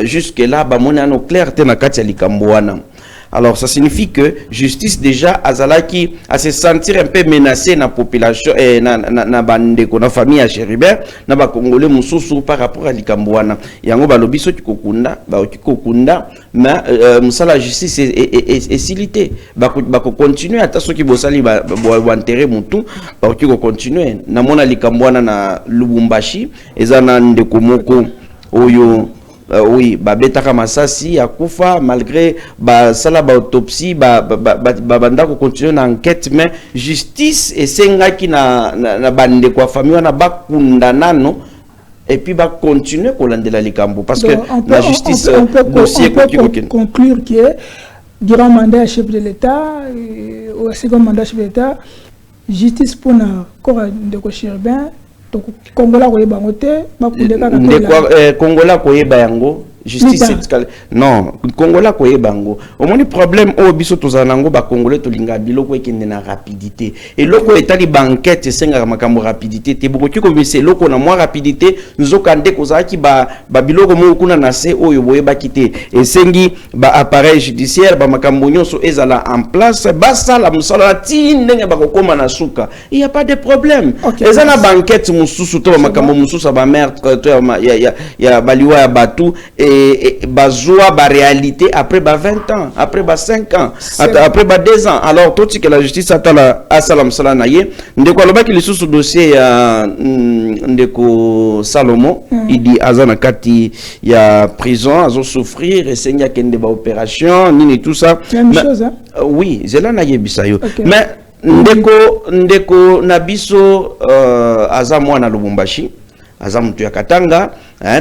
jusque là ba monano clair te na kati ya likambo wana. Alors ça signifie que justice déjà azalaki à se sentir un peu menacé na population et na bandeko na famille à Chéribin na ba congolais mususu par rapport à likamboana yango balobi so tikokunda ba okikokunda mais musala justice est silité ba ko continuer ata soki bosali ba enterrer mutu ba okiko continuer na mona likamboana na Lubumbashi ezana ndeko moko oyo oui, betaka masasi akufa malgré sala autopsie banda ko continuer na enquête mais justice esengaki na bande kwa famille wana bakunda nano et puis continuer kolandela likambo parce que la justice dossier conclure que durant mandat chef de l'État au second mandat chef de l'État justice pour na corps de Chéribin donc Congola koyeba ngote bakundeka na Congola koyeba yango justice non Congola koyeba ngo omoni problème o biso tozanango ba congolais tolinga biloko ekende na rapidité et loko etali banquette senga makambo rapidité te bokoki ko bise loko na moi rapidité nzoka nde kozaki ba biloko mo kuna na se oyo boyeba kité et sengi ba appareil judiciaire ba makambo nyonso ezala en place basala musala tindenge ba kokoma na suka il y a pas de problème ezana banquette mususu to makambo mususu ba meurtre to ya baliwa ya batu et bazoa ba réalité après 20 ans après 5 ans après 2 ans alors tout ce que la justice atala asalam salana ye ndeko alobaki lisusu dossier ya ndeko Salomo il dit azana kati ya prison azo souffrir et senya kende ba opération nini tout ça même chose hein? Oui zela na yebisa yo mais ndeko nabiso aza mwana Lubumbashi aza mutu ya Katanga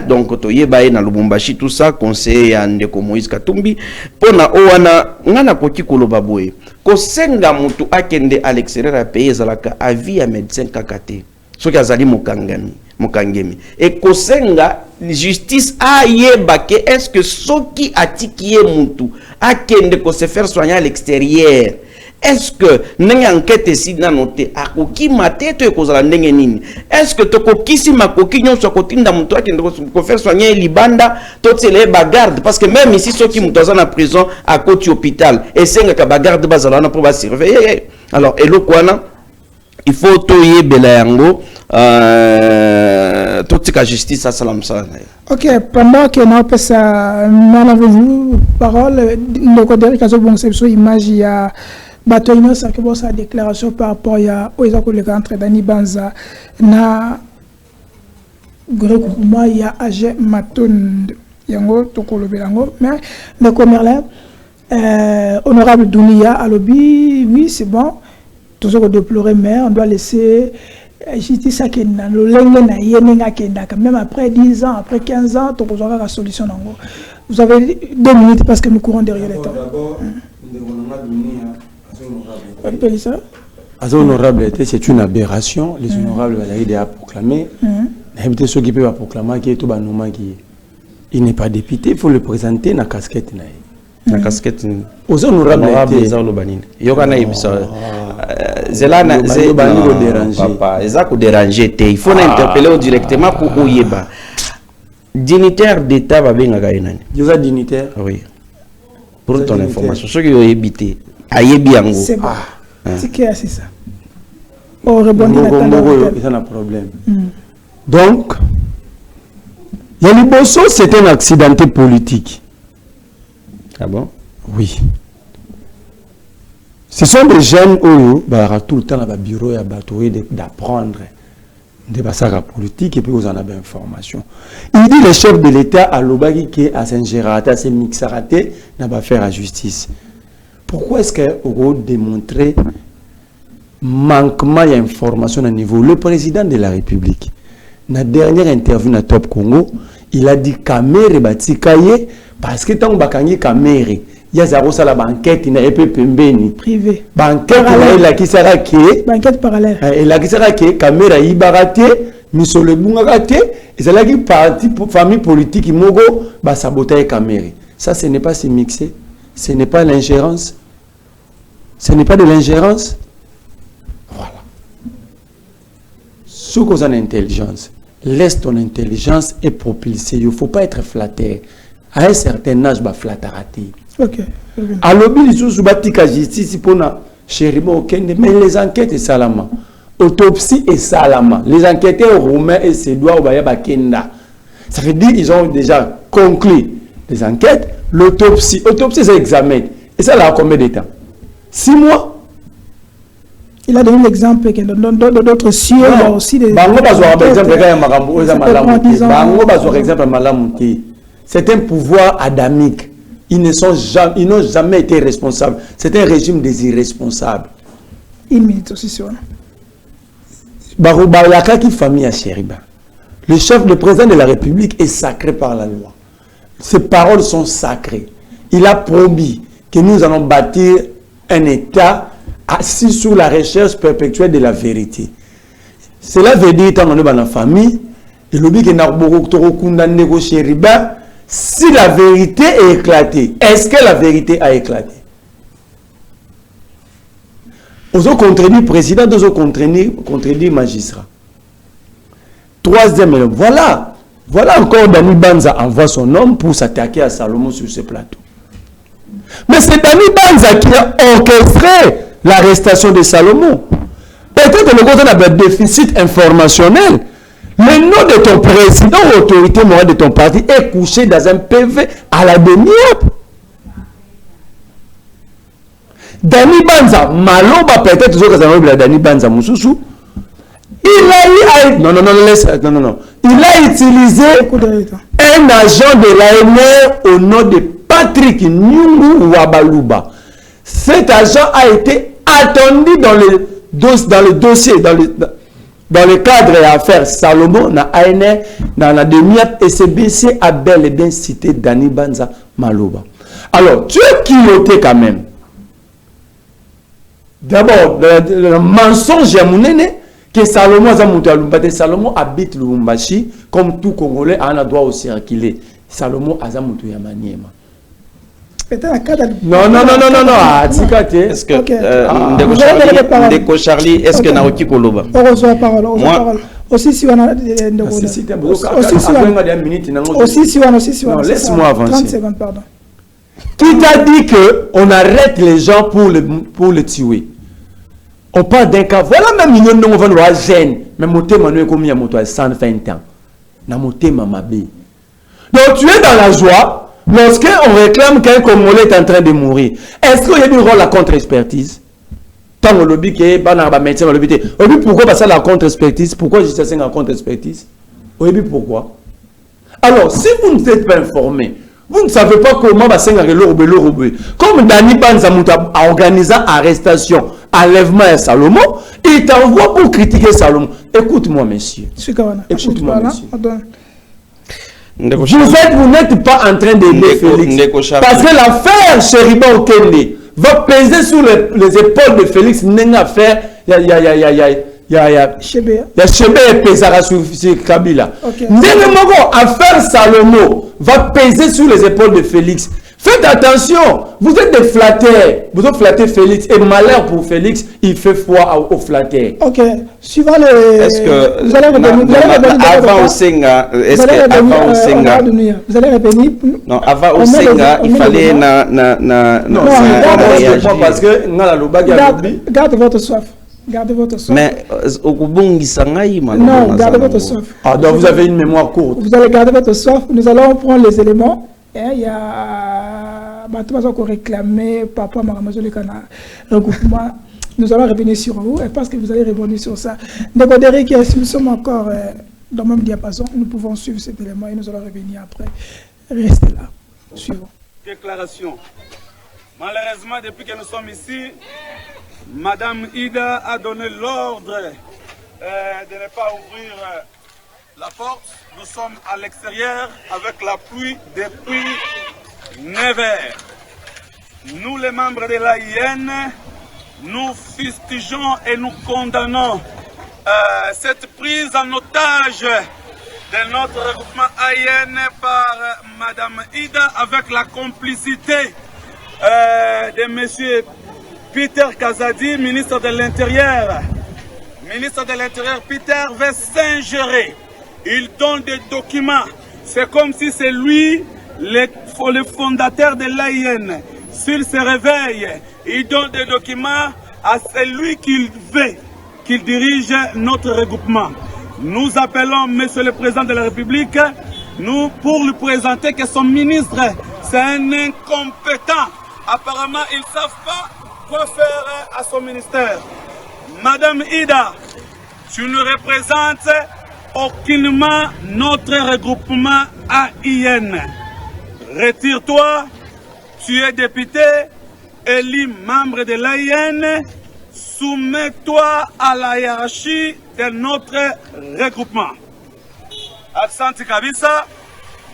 donc toyeba na Lubumbashi tout ça conseiller ya ndeko Moïse Katumbi pona owana ngana koki koloba boye ko senga mutu akende à l'extérieur à pays zalaka avis ya médecin kakate soki azali mokangemi et ko senga justice ayeba que est-ce que soki atikiye mutu akende ko se faire soigner à l'extérieur est-ce que n'enga enquête si na noté akoki mateto ekozala ndenge nini est-ce que tokokisi makoki nyonso kotinda mutu akende ko faire soigner libanda totele ba garde parce que même ici ceux qui mutu na prison à côté hôpital et senga ka ba garde bazala na pour ba surveiller alors elokwana il faut toyebela yango toute la justice à salam salam. Ok, pendant que nous avons vous parole le code de la conception image il y a Batoino ça que sa déclaration par rapport à aux écoles entre Dani Banza na groupement il y a AG Maton yango tokolo belango mais le commerce honorable Dounia Alobi oui c'est bon toujours déplorer mais on doit laisser justice à Kenya na yenga kenda même après 10 ans après 15 ans tu aura la solution nango. Vous avez 2 minutes parce que nous courons derrière le temps. Honorable, c'est une aberration. Les honorables ont proclamé. Ceux qui peuvent proclamer qu'il n'est pas député, il faut le présenter dans la casquette. Na casquette aux honorables zelana papa ezako déranger te il faut l'interpeller directement pour oyeba dignitaire d'état va bien ngaka nani yoza dignitaire oui pour ton information ce qui oyebité ayebi yango c'est bon c'est que c'est ça on rebondit là-dedans c'est un problème donc Yaliboso c'est un accidenté politique. Ah bon? Oui. Ce sont des jeunes où tout le temps dans le bureau d'apprendre de la politique et puis vous en avez information. Il dit le chef de l'État à l'Obagi qui est à Saint-Gérard, à Saint-Mixaraté, n'a pas fait la justice. Pourquoi est-ce qu'on a démontré manquement d'information à niveau? Le président de la République, dans la dernière interview dans Top Congo, il a dit Kamere Batikaye parce que tant que Kamere, il y a zéro la banquette, il n'a pas pembeni. Privé. Banquette, il a qui sera qui banquette parallèle. Il a qui sera qui Kamera Ibarate, Misole Bungagate, et c'est là qui parti pour famille politique, Mogo, saboter Kamere. Ça, ce n'est pas se mixer. Ce n'est pas l'ingérence. Ce n'est pas de l'ingérence. Voilà. Ce qu'on a intelligence, laisse ton intelligence et propulser. Il ne faut pas être flatté. À un certain âge, flatter. Ok. À l'objet de justice pour mais les enquêtes et salama. Autopsie et salama. Les enquêteurs roumains et sédois au Bayaba Kenda. Ça veut dire qu'ils ont déjà conclu les enquêtes. L'autopsie, c'est examen. Et ça, là, combien de temps? 6 mois. Il a donné l'exemple que dans d'autres cieux, il y a aussi des. C'est un pouvoir adamique. Ils n'ont jamais été responsables. C'est un régime des irresponsables. Une minute aussi sur. Famille à Chériba. Le chef, le président de la République est sacré par la loi. Ses paroles sont sacrées. Il a promis que nous allons bâtir un État assis sur la recherche perpétuelle de la vérité. Cela veut dire que dans la famille, et le but que nous si la vérité est éclatée, est-ce que la vérité a éclaté? Ils ont contredit le président, ils ont contredit le magistrat. Troisième élément, voilà encore Dani Banza envoie son homme pour s'attaquer à Salomon sur ce plateau. Mais c'est Dani Banza qui a orchestré l'arrestation de Salomon. Peut-être que le gouvernement a un déficit informationnel. Le nom de ton président ou autorité morale de ton parti est couché dans un PV à la demi-heure. Dani Banza, Maloba peut-être que Dani Banza Moussoussou, il a utilisé un agent de l'ANR au nom de Patrick Nyungu Wabaluba. Cet agent a été attendu dans le dossier, dans le cadre de l'affaire Salomon, dans la demi-heure, et CBC a bel et bien cité Dani Banza Maloba. Alors, tu es culotté quand même. D'abord, le mensonge à Mounene, que Salomon habite Lubumbashi, comme tout Congolais, a un droit au circuler. Salomon a Zamutu Yamaniema. Non. Est-ce que Ndeko Charlie, est-ce que Naoki Koloba? On reçoit la parole. Aussi si on a non, laisse-moi avancer. 30 secondes, pardon. Qui t'a dit qu'on arrête les gens pour le tuer? On parle d'un cas. Voilà même une non on va gêne. Mais mon thème est comme il y a mon toit 120 ans. Na mon thème mabé. Donc tu es dans la joie. Lorsqu'on réclame qu'un Congolais est en train de mourir, est-ce qu'il y a du rôle à contre-expertise? Tant que le but qui est pas dans le médecin, le but pourquoi passer la contre-expertise? Pourquoi justice en contre-expertise? Au début, pourquoi? Alors, si vous ne êtes pas informé, vous ne savez pas comment va s'engager l'orbe. Comme Dani Banza a organisé arrestation, enlèvement à Salomon, il t'envoie pour critiquer Salomon. Écoute-moi, monsieur. Écoute-moi, monsieur. Vous n'êtes pas en train d'aider Félix. Parce que l'affaire Chériba Okende va peser sur les épaules de Félix. Il y a Chébé et pesera sur Kabila. L'affaire Salomon va peser sur les épaules de Félix. Faites attention, vous êtes des flatteurs. Vous avez flatté Félix. Et malheur pour Félix, il fait foi aux flatteurs. Ok. Suivant le. Est-ce que. Vous allez avant Osenga. Est-ce que avant Osenga. Vous allez revenir. Non, avant Osenga, il fallait. Non, parce que. Garde votre soif. Gardez votre soif. Mais au Kubungisangaï, non, gardez votre soif. Ah, donc vous avez une mémoire courte. Vous allez garder votre soif. Nous allons prendre les éléments. Il y a réclamer papa Maramazoli Kana regroupement. Nous allons revenir sur vous et parce que vous allez rebondir sur ça. Donc, Derek, si nous sommes encore dans le même diapason, nous pouvons suivre cet élément et nous allons revenir après. Restez là. Suivons. Déclaration. Malheureusement, depuis que nous sommes ici, Madame Ida a donné l'ordre de ne pas ouvrir la porte. Nous sommes à l'extérieur avec la pluie depuis 9 heures. Nous, les membres de l'AIN, nous fustigeons et nous condamnons cette prise en otage de notre regroupement AIN par Madame Ida avec la complicité de M. Peter Kazadi, ministre de l'Intérieur. Ministre de l'Intérieur, Peter veut s'ingérer. Il donne des documents. C'est comme si c'est lui le fondateur de l'AIN. S'il se réveille, il donne des documents à celui qu'il veut, qu'il dirige notre regroupement. Nous appelons Monsieur le Président de la République, nous pour lui présenter que son ministre, c'est un incompétent. Apparemment, ils ne savent pas quoi faire à son ministère. Madame Ida, tu ne représentes aucunement notre regroupement AIN. Retire-toi, tu es député, élu membre de l'AIN, soumets-toi à la hiérarchie de notre regroupement. Absenti Kabisa,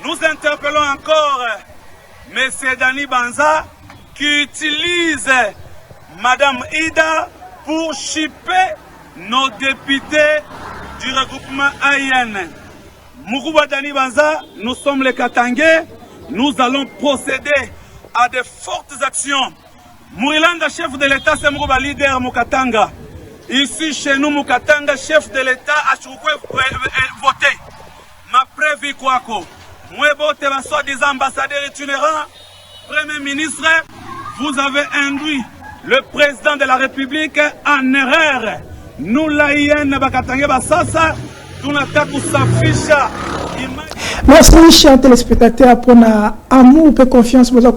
nous interpellons encore M. Dani Banza qui utilise Madame Ida pour chipper nos députés du regroupement AIN. Mourouba Dani Banza, nous sommes les Katangais, nous allons procéder à de fortes actions. Mourilanga, chef de l'État, c'est Mourouba leader Moukatanga. Ici, chez nous, Moukatanga, chef de l'État, a voté. Ma preuve, Kwako. Mouebo, soi-disant ambassadeur itinérant, Premier ministre, vous avez induit le président de la République en erreur. Nous, l'AIN, Bakatanga, Basasa, nous n'attaquons sa fiche. Merci, chers téléspectateurs, pour notre amour et confiance pour la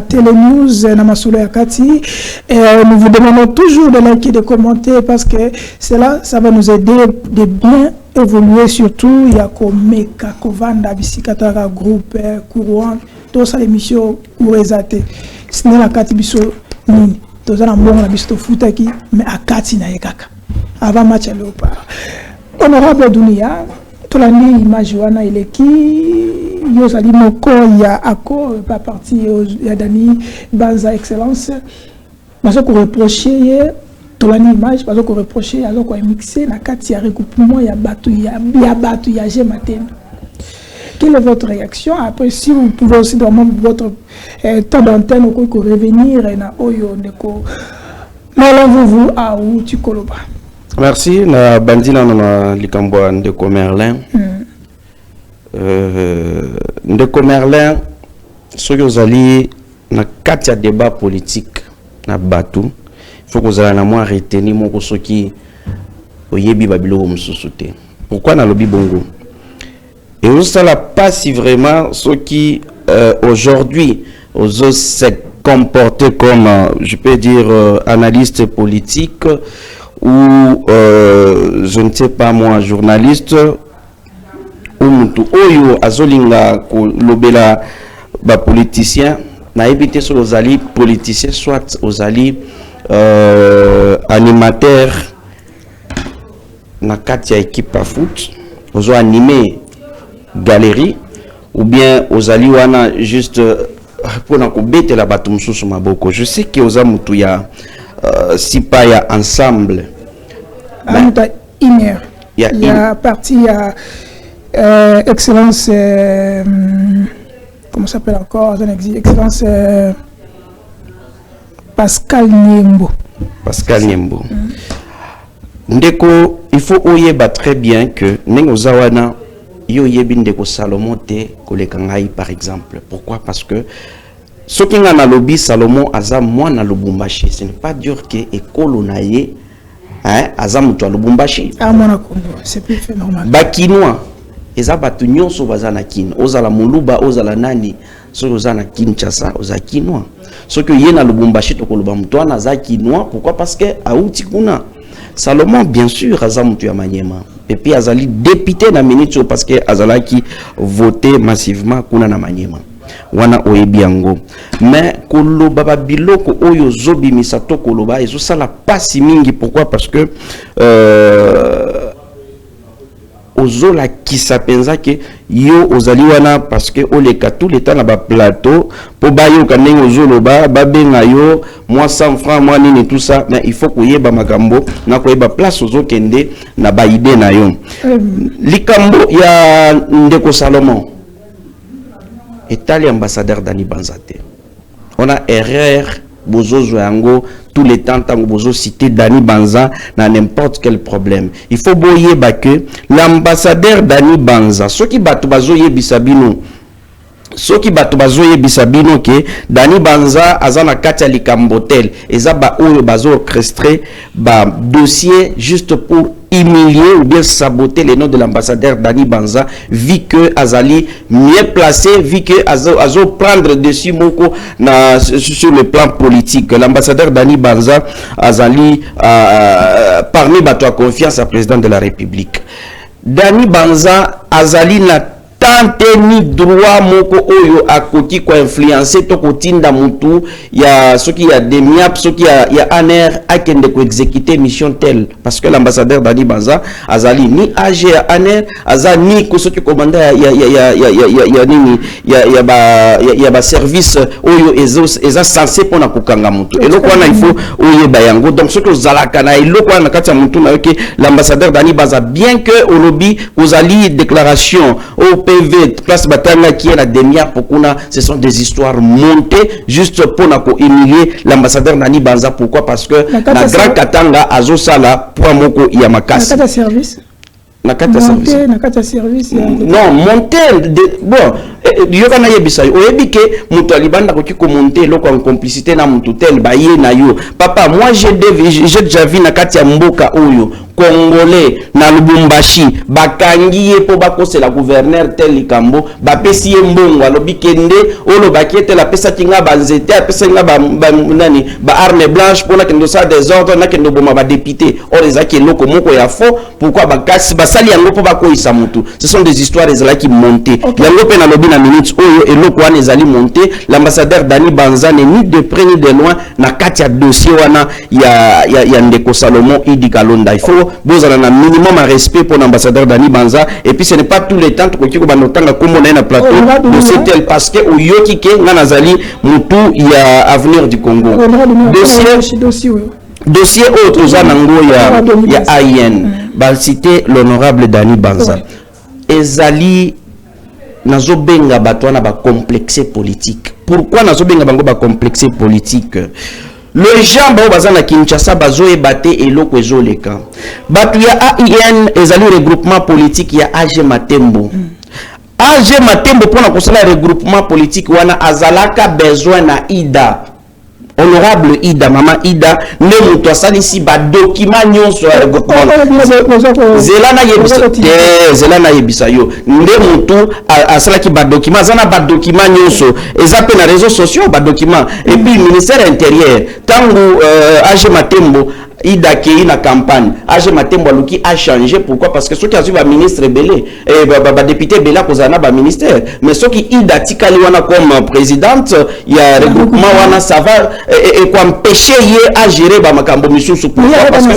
Télé News, nous vous demandons toujours de liker, de commenter parce que cela, ça va nous aider de bien évoluer. Surtout, il y a Komeka, Kovanda, Bisikatara, Groupe, Courant, tout ça, l'émission Ourezate. Ce n'est la Katibiso Nini. Tout ça, la Bisto Foutaki, mais à Katina et Kaka. Avant match à Léopard. Honorable Dounia. Tolani image wana eleki yozali moko ya ako pas parti ya Dani Banza excellence bazo ko reprocher tolani image bazo ko reprocher azo ko mixer na kati ya regroupement ya batu ya Gematen. Quelle est votre réaction? Après, si vous pouvez aussi dans votre temps d'antenne ou ko revenir na oyo ndeko malangez-vous à ou tu koloba. Merci. Na bandina na likambwa Ndeko Merlin. Ndeko Merlin, soki ozali na kati ya débat politique na batu, il faut que vous ayez na moi retenir moko soki oyebi babilo mususu te. Pourquoi na lobi bongo? Et aussi là pas si vraiment soki aujourd'hui ozo se comporter comme je peux dire analyste politique ou je ne sais pas moi journaliste ou mutu oyo azolinga ko lobela ba politicien na éviter sur aux alliés politiciens soit aux alliés animateurs na katia équipe à foot aux animer galerie ou bien aux alliés wana juste pour na ko bete la batu mususu maboko. Je sais que aux amutu ya si pas il y a ensemble. Il y a partie excellence comment s'appelle encore excellence Pascal Niembo. Pascal Niembo. Ndeko, il faut oyeba très bien que nengo zawana yo yebi ndeko Salomon te kolekangai par exemple. Pourquoi? Parce que ce qui a lobby Salomon aza mwana Lubumbashi, ce n'est pas dur que école naye hein aza mutu Lubumbashi. Ah mwana Kongo, c'est plus fait normal. Bakinois eza bato nyonso baza na kino ozala moluba ozala nani soki oza na Kinshasa oza kinois soki oye na Lubumbashi tokoloba mutu wana aza kinois pourquoi parce que auti kuna Salomon bien sûr aza mutu ya Manyema epi azali député na minute parce que azalaki voté massivement kuna na Manyema wana oyebi yango mais koloba babiloko oyo zobimisa to koloba ezosala pasi mingi pourquoi parce que ozola kisa penza ke yo ozali wana parce que oleka tout le temps na ba plateau po bayo kanengo ozoloba babenga yo moi 100 francs moi nini tout ça mais il faut koyeba makambo na koyeba place ozokende na ba idée na yo likambo ya ndeko Salomon etali ambassadeur Dani Banzate on a erreur bozozo yango tout le temps tango bozo citer Dani Banza na n'importe quel problème il faut boyeba que l'ambassadeur Dani Banza soki bato bazoye bisabino soki bato bazoye bisabino ke Dani Banza azana kati ya likambotel eza ba oyo bazo orchestrer ba dossier juste pour humilier ou bien saboter les noms de l'ambassadeur Dani Banza vu que Azali mieux placé vu que Azo prendre dessus moko na sur le plan politique l'ambassadeur Dani Banza Azali parmi bato à confiance à président de la République Dani Banza Azali na tante ni droit moko oyo akoti ko influencer to kotinda mutu ya soki ya demiap soki ya aner akende ko exécuter mission telle parce que l'ambassadeur Dani Banza azali ni AG ya aner azali ko soki commandant ya nini ya ba service oyo eza censé pona kokanga mutu eloko wana il faut oye bayango donc soki ozalaka na eloko wana kati ya mutu na yoke l'ambassadeur Dani Banza bien que olobi ozali déclaration au PV place batanga qui est la dernière pourquoi ce sont des histoires montées juste pour humilier l'ambassadeur Dani Banza pourquoi parce que la Grand Katanga azosala pour moko ya makasi na service non monter bon yoka na yebisa oyebi ke mutu alibanda ko kiko monter loko en complicité na mutu tel ba ye na yo papa moi j'ai déjà vu na kati ya mboka oyo Congolais na Lubumbashi bakangi ye po bakosela gouverneur tel likambo bapesi ye mbongo alobi kende olo bakete la pesa kinga banzete apesa nga ba nani ba arme blanche pour na kendo sa des ordres na kendo boma ba député or ezaki loko moko ya faux pourquoi bakasi basali yango po bakoisa mutu ce sont des histoires ezalaki monter yango pe na lobi na minutes oyo eloko wana ezali monter l'ambassadeur Dani Banza ni de près ni de loin na kati ya dossier wana ya ndeko Salomon Idi Kalonda il faut vous avez un minimum de respect pour l'ambassadeur Dani Banza et puis ce n'est pas tous les temps que vous avez comme on est un plateau de cet parce que au yoki ke nanazali mutu il y a avenir du Congo dossier autre aux anango il y a AIN bal citer l'honorable Dani Banza ezali nazo benga batwana ba complexé politique pourquoi nazo benga bango ba complexé politique le gens baza na Kinshasa bazoe bate eloko ezoleka batu ya AIN ezali regroupement politique ya AG Matembo AG Matembo pona kosala regroupement politique wana azalaka besoin na Ida honorable Ida mama Ida ne muto asalisi ba document nyonso ya regroupement zela na yebisa yo nde mutu asalaki ba document zana ba document nyonso eza pe na réseaux sociaux ba document et puis ministère intérieur tangu AG Matembo Ida qui na campagne AG Matembo luki a changé pourquoi parce que ceux qui a suivi ba ministre belé et ba député bela kozana ba ministère mais ceux qui Ida tikali wana comme présidente il y a regroupement wana ça va et quoi empêcher yé à gérer ba makambo misusu pourquoi parce que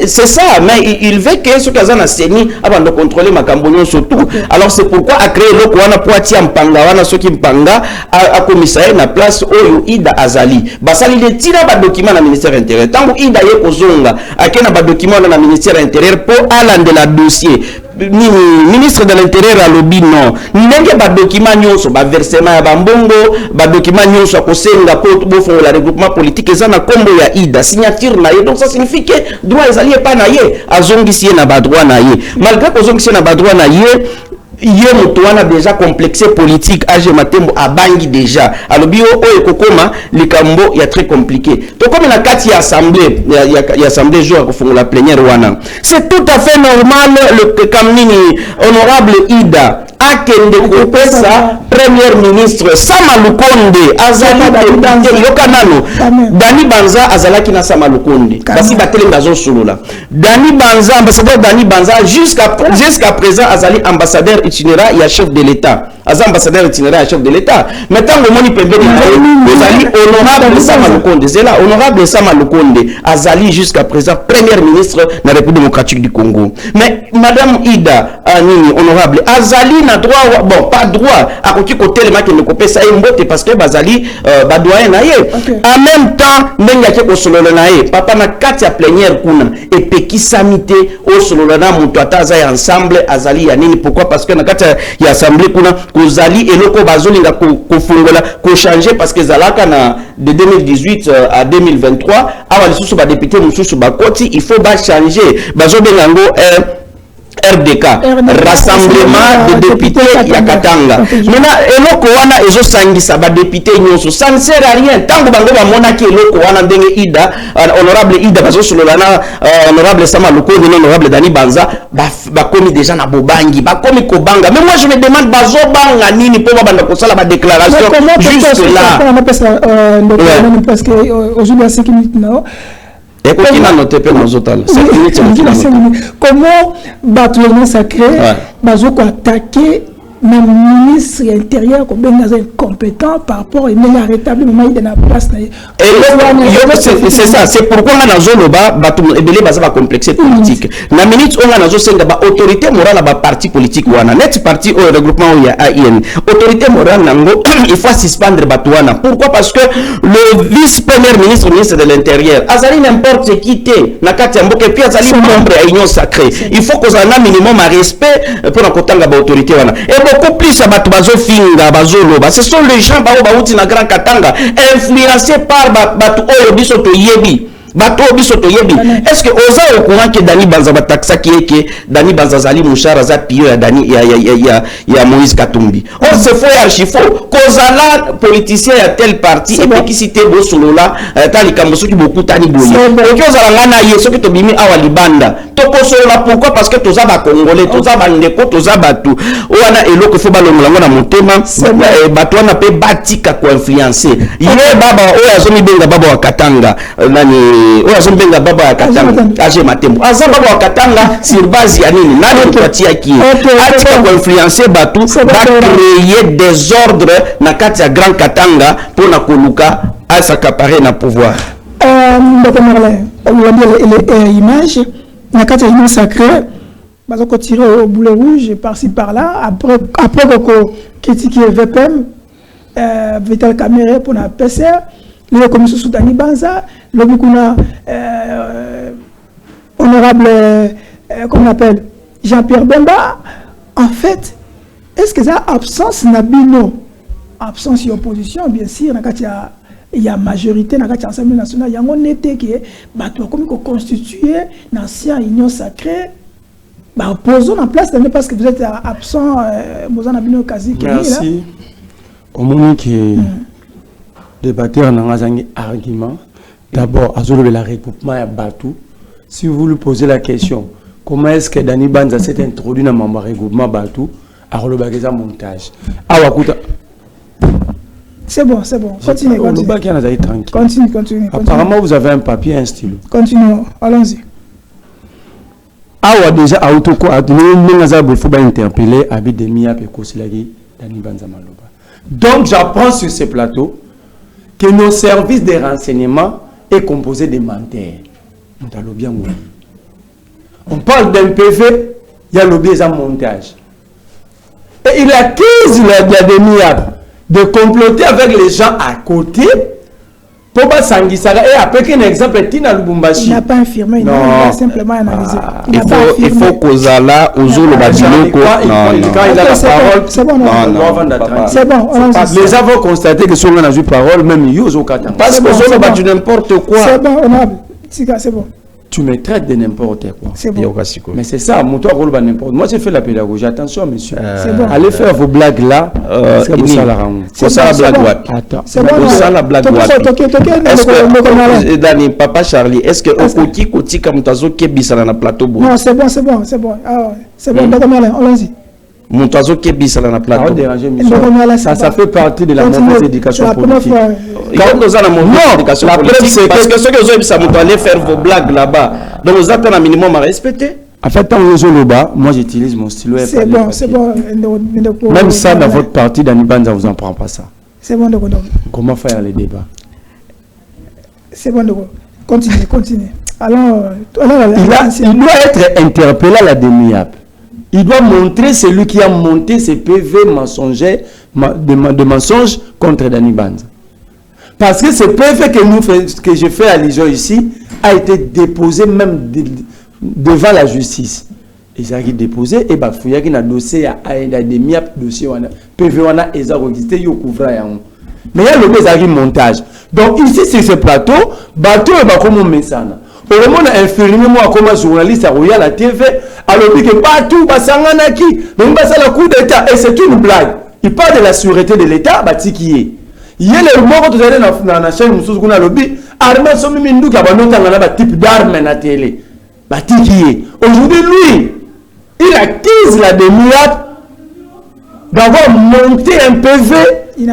c'est ça mais il veut que ceux qui azana seni avant de contrôler makambo surtout alors c'est pourquoi a créé loko wana pour atia mpanga wana ceux qui mpanga a commissariat na place oyo Ida azali basali le tira ba document na ministère intérieur tango Ida kozonga akena ba document na ministère intérieur pour alande la dossier ministre de l'intérieur à lobby non ndenge ba document nyonso ba versement ya bambongo ba document nyonso akosenga ko bofo la regroupement politique ezana kombo ya Ida signature na ye donc ça signifie que droit ezali pas na ye azongisi na ba droit na ye malgré kozongisi na ba droit na ye Hier mutuana déjà complexé politique age matembo abangi déjà alobi o ekokoma likambo ya très compliqué to comme na kati ya assemblée ya assemblée jour ko fongola la plénière wana c'est tout à fait normal le kamnini honorable Ida akende kopesa premier ministre Sama Lukonde azali député yokanano Dani Banza azalaki na Sama Lukonde basi batele bazo solola Dani Banza ambassadeur Dani Banza jusqu'à présent azali ambassadeur itinéraire ya chef de l'État ambassadeur itinéraire ya chef de l'État maintenant le moni pembeni azali honorable Sama Lukonde c'est là honorable Sama Lukonde azali jusqu'à présent premier ministre de la République démocratique du Congo mais madame Ida nini honorable azali na droit bon pas droit à côté côté le maki ne kopé ça mbote parce que bazali badoyen na ye en même temps ndenga ke ko solola na ye papa na kati ya plénière kuna et peki samité au solola na mutu ataza ensemble azali ya nini pourquoi parce que na kati ya assemblée kuna kozali eloko bazolinga ko fungola ko changer parce que zalaka na de 2018 à 2023 awa lisusu ba député mususu ba koti il faut ba changer bazobenga ngo RDK, Rassemblement des députés Yakatanga. Maintenant, eloko wana ezo sangisa ba député nyonso. Ça ne sert à rien. Tango bango ba monaki eloko wana ndenge Ida, honorable Ida bazo sololana, honorable Sama Lukonde, honorable Dani Banza, ba komi déjà na bobangi, ba komi kobanga. Mais moi je me demande bazo banga nini po banda ko sala ba déclaration juste là. Parce que aujourd'hui à 5 minutes non. Comment battre sacré bazoko attaquer même ministre intérieur comme incompétent par rapport à une rétablir moment de la place c'est ça c'est pourquoi on a zoloba batu ebele bazaba complexé politique na minute on a zo senga ba autorité morale ba parti politique wana net parti au regroupement ya AIN autorité morale nango il faut suspendre batuana pourquoi parce que le vice-premier ministre de l'intérieur azali n'importe qui té na kati mboke puis azali membre ya union sacrée il faut qu'on ait un minimum de respect pour na kotanga ba autorité wana beaucoup plus à Batubazo Finga, Bazoloba. Ce sont les gens qui na Grand Katanga, influencés par Batu Oyobisoto Yebi. Est-ce que osa au courant que Dani Banza Bataxa qui est que Dani Banza Zali Mouchara Zapio ya Dani ya Moïse Katumbi. On se fait archifo kozala politicien ya tel parti et qui cité Bosolola tali kamboso ki beaucoup tani boye. OK ozala ngana yeso ki to bimi awa libanda. To kosolola pourquoi parce que toza ba congolais, toza ba ndeko, toza batu. Wana eloko fo balongola ngona motema batu wana pe batika ko influencer. Yé baba oya zomi benga baba wa Katanga nani oya zombenga baba ya Katanga age matembo aza baba wa Katanga sur base ya nini nani tupatia ki atika ko influencer batu ba créer des ordres na kati ya Grand Katanga pour na koluka à s'accaparer na pouvoir on va dire les images na kati ya union sacrée bazoko tirer au boulet rouge par-ci par-là après qu'on critiquer VPM Vital Kamere pour na PCR le commission sous Dani Banza, le Bukuna honorable, comment on appelle, Jean-Pierre Bemba. En fait, est-ce que ça absence Nabino, absence d'opposition, bien sûr, il y a majorité dans l'Assemblée nationale, il y a un été qui est comme constitué dans l'ancienne union sacrée. Posons en place parce que vous êtes absent, Mozanabino Kazi. Merci. Au moment qui débatteur dans un argument. D'abord, à le regroupement à Batou. Si vous lui posez la question, comment est-ce que Dani Banza s'est introduit dans le regroupement Batou, à le montage. C'est bon. Continuez. Continue. Apparemment, vous avez un papier et un stylo. Continuons. Allons-y. Déjà, il faut interpeller Abi Demia Pekosilagi Dani Banza Maloba. Donc, j'apprends sur ce plateau que nos services de renseignement est composé de menteurs. On parle d'un PV, il y a l'objet d'un montage. Et il accuse la demi-heure de comploter avec les gens à côté pour pas s'enguisser. Et après un exemple, Tina Lubumbashi. Il n'a pas affirmé, il a simplement analysé. Il faut qu'aux ala, aux autres, quand il a la parole, c'est bon. Les gens vont constater que si on a eu parole, même ils ont parce que aux autres, n'importe quoi. C'est bon, c'est bon. tu me traites de n'importe quoi. C'est bon. Mais c'est ça, mon toit roule n'importe. Moi, j'ai fait la pédagogie. Attention, monsieur. C'est bon. Allez faire vos blagues là. C'est ça la rang. C'est ça la blague. Attends. C'est bon. C'est ça la blague. Est-ce que Dani, papa Charlie, est-ce que Okoti Koti comme Tazo Kebisa na plateau? Non, c'est bon. Ah, c'est bon. D'accord, allons-y. Montazo Kebisa na plateau. Ça fait partie de la mauvaise éducation politique. Quand nous allons la éducation politique, parce que ceux qui ont ça vous allez faire vos blagues là-bas. Donc vous attendez un minimum à respecter. En fait, quand vous êtes là-bas, moi j'utilise mon stylo. C'est bon, c'est bon. Même ça, dans votre parti, Dani Banza, vous en prend pas ça. C'est bon, d'accord. Comment faire les débats? C'est bon, d'accord. Continuez. Alors, il doit être interpellé à la demi-app. Il doit montrer celui qui a monté ces PV mensongers, de mensonges contre Dani Banza. Parce que ce PV que je fais à l'ISO ici a été déposé même devant la justice. Ils ont déposé et il y a un dossier à la demi-app, dossier PV wana ils ont registré, ils ont couvert. Mais il y a le montage. Donc ici sur ce plateau, bateau est comme message. Au moment où infirmier moi comme journaliste à Royal la TV, alors que partout basangana qui donc ça la coup d'état et c'est une blague. Il parle de la sûreté de l'état bati qui est. Il y a le moment où tu allez dans la chaîne mususu kuna lobby armée somi mindu ka banota ngana ba type d'arme na télé. Bati qui est. Aujourd'hui lui, il accuse la demi-app d'avoir monté un PV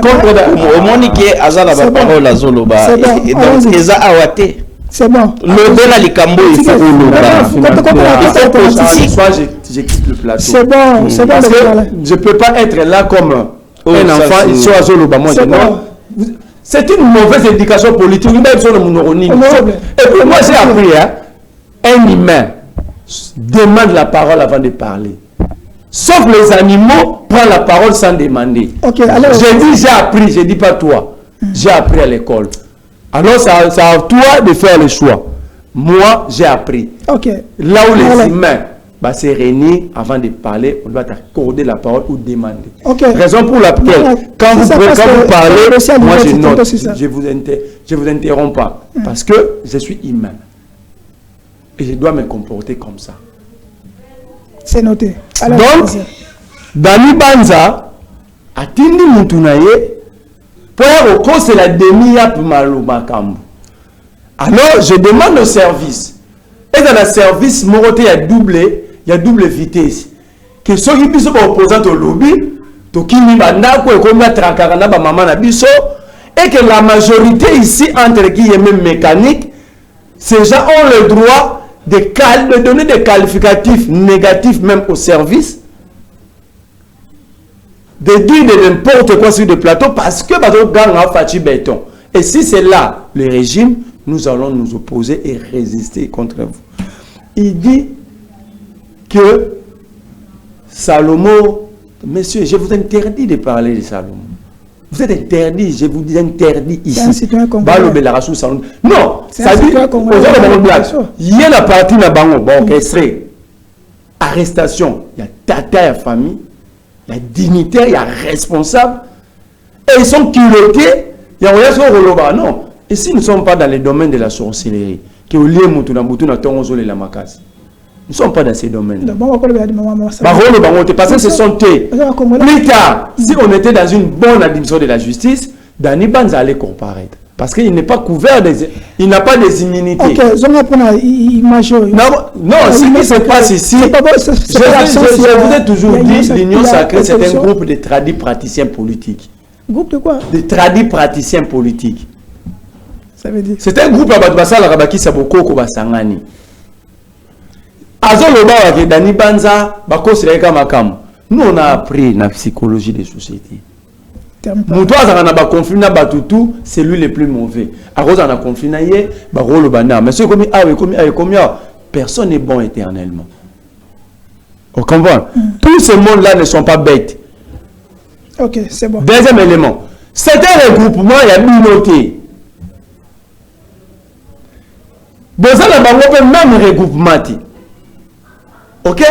contre au monde qui est azala ba parole azoloba et donc eza awate. C'est bon. Le débat les cambo il faut je quitte le plateau. C'est bon, c'est bon. Je peux pas être là comme un enfant ici à Zoloba. Moi, c'est une mauvaise éducation politique. Et puis moi j'ai appris, un humain demande la parole avant de parler. Sauf les animaux prennent la parole sans demander. Okay, alors, j'ai appris, je dis pas toi. J'ai appris à l'école. Alors, c'est à toi de faire le choix. Moi, j'ai appris. Okay. Là où les humains se réunissent avant de parler, on doit accorder la parole ou demander. Okay. Raison pour laquelle, quand vous parlez, moi je note. Je vous interromps pas. Parce que je suis humain. Et je dois me comporter comme ça. C'est noté. Alors, donc, Dani Banza a tindi Moutunaye. Pour c'est la demi-app Makambu. Alors, je demande au service. Et dans le service, Moroté, il y a double vitesse. Que ceux qui sont opposants au lobby, et que la majorité ici, entre guillemets mécanique, ces gens ont le droit de donner des qualificatifs négatifs même au service. De dire de n'importe quoi sur le plateau parce que bateau gang a fati béton. Et si c'est là le régime, nous allons nous opposer et résister contre vous. Il dit que Salomon, monsieur, je vous interdis de parler de Salomon. Vous êtes interdit, je vous interdis ici. C'est un citoyen congolais. Non, ça dit, il y a la partie de Bango, bon, orchestré. Arrestation, il y a tata et famille. Il y a dignitaire, il y a responsable. Et ils sont culottés. Il y a un non. Ici, nous ne sommes pas dans le domaine de la sorcellerie. Nous ne sommes pas dans ces domaines. Parce que ce sont eux. Plus tard, si on était dans une bonne administration de la justice, Dani Banza allait comparaître. Parce qu'il n'est pas couvert, il n'a pas des immunités. Ok, je vais prendre l'image. Non, ce qui se passe ici, je vous ai toujours dit, l'Union Sacrée, c'est un groupe de tradis praticiens politiques. Groupe de quoi? De tradis praticiens politiques. Ça veut dire? C'est un groupe à Basala Rabaki Saboko Kobasangani. Azoloba Dani Banza, Bako Sereka Makam. Nous, on a appris la psychologie des sociétés. C'est lui le plus mauvais. Personne n'est bon éternellement. On comprend? Tous ces mondes-là ne sont pas bêtes. Ok, c'est bon. Deuxième élément. C'est un regroupement, il y a une minorité. Vous avez même regroupement. Ok?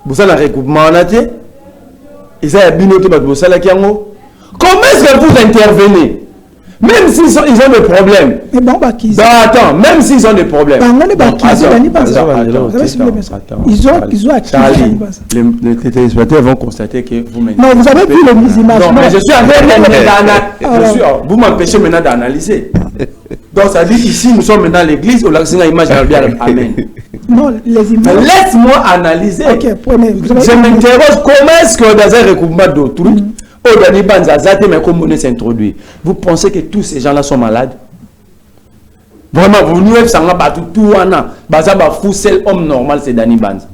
Vous avez un regroupement en athée. Comment est-ce que vous intervenez? Même s'ils ont des problèmes. Mais bon, bah, attends, même s'ils ont des problèmes. Ils ont acquis. Les téléspectateurs vont constater que vous m'interrogez. Non, vous avez vu les images. Non, mais je suis en train d'analyser. Vous m'empêchez maintenant d'analyser. Donc, ça dit ici, nous sommes maintenant à l'église, où la image Amen. Non, les images. Laisse-moi analyser. Ok, prenez. Je m'interroge comment est-ce que dans un recoupement d'autrui, vous pensez que tous ces gens-là sont malades? Vraiment, vous nous avez tout homme normal, c'est Dani Banza.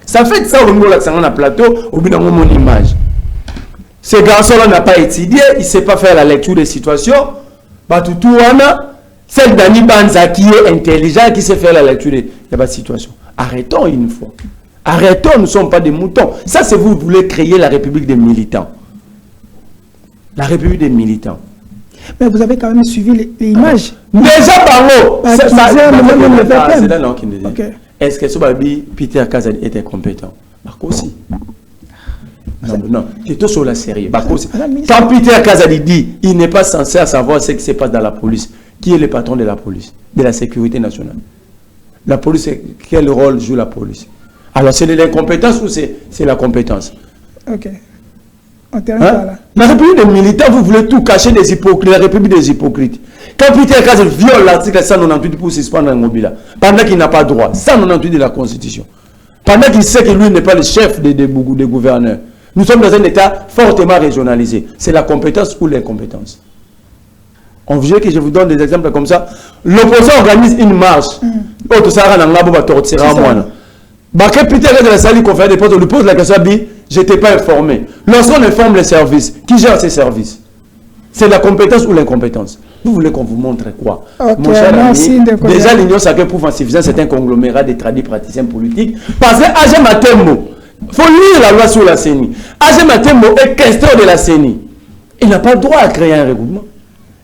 Ça fait ça au niveau de la plateau, au bout d'un moment, mon image. Ce garçon-là n'a pas étudié, il ne sait pas faire la lecture des situations. C'est Dani Banza qui est intelligent, qui sait faire la lecture des situations. Arrêtons une fois. Arrêtons, nous ne sommes pas des moutons. Ça, c'est vous voulez créer la République des militants. La République des militants. Mais vous avez quand même suivi les images. Déjà, Bango. C'est dans l'an qui nous dit. Est-ce que ce baby, Peter Kazadi était compétent? Marco aussi. Non, c'est tout sur la série. Quand Peter Kazadi dit il n'est pas censé savoir ce qui se passe dans la police, qui est le patron de la police, de la sécurité nationale? La police, quel rôle joue la police? Alors, c'est de l'incompétence ou c'est la compétence? Ok. On termine par là. La République des militants, vous voulez tout cacher des hypocrites, la République des hypocrites. Quand Peter Kazadi viole l'article 198 pour suspendre un mobile, pendant qu'il n'a pas droit, 198 de la Constitution, pendant qu'il sait que lui n'est pas le chef des gouverneurs, nous sommes dans un État fortement régionalisé. C'est la compétence ou l'incompétence? On veut que je vous donne des exemples comme ça. L'opposition organise une marche. Peter de la salle conférence des postes, on lui pose la question, je n'étais pas informé. Lorsqu'on informe les services, qui gère ces services? C'est la compétence ou l'incompétence? Vous voulez qu'on vous montre quoi? Mon cher ami, déjà l'Union sacrée prouve en suffisance, c'est un conglomérat de tradis praticiens politiques. Parce que AG Matembo, il faut lire la loi sur la CENI. AG Matembo est questeur de la CENI. Il n'a pas le droit à créer un regroupement.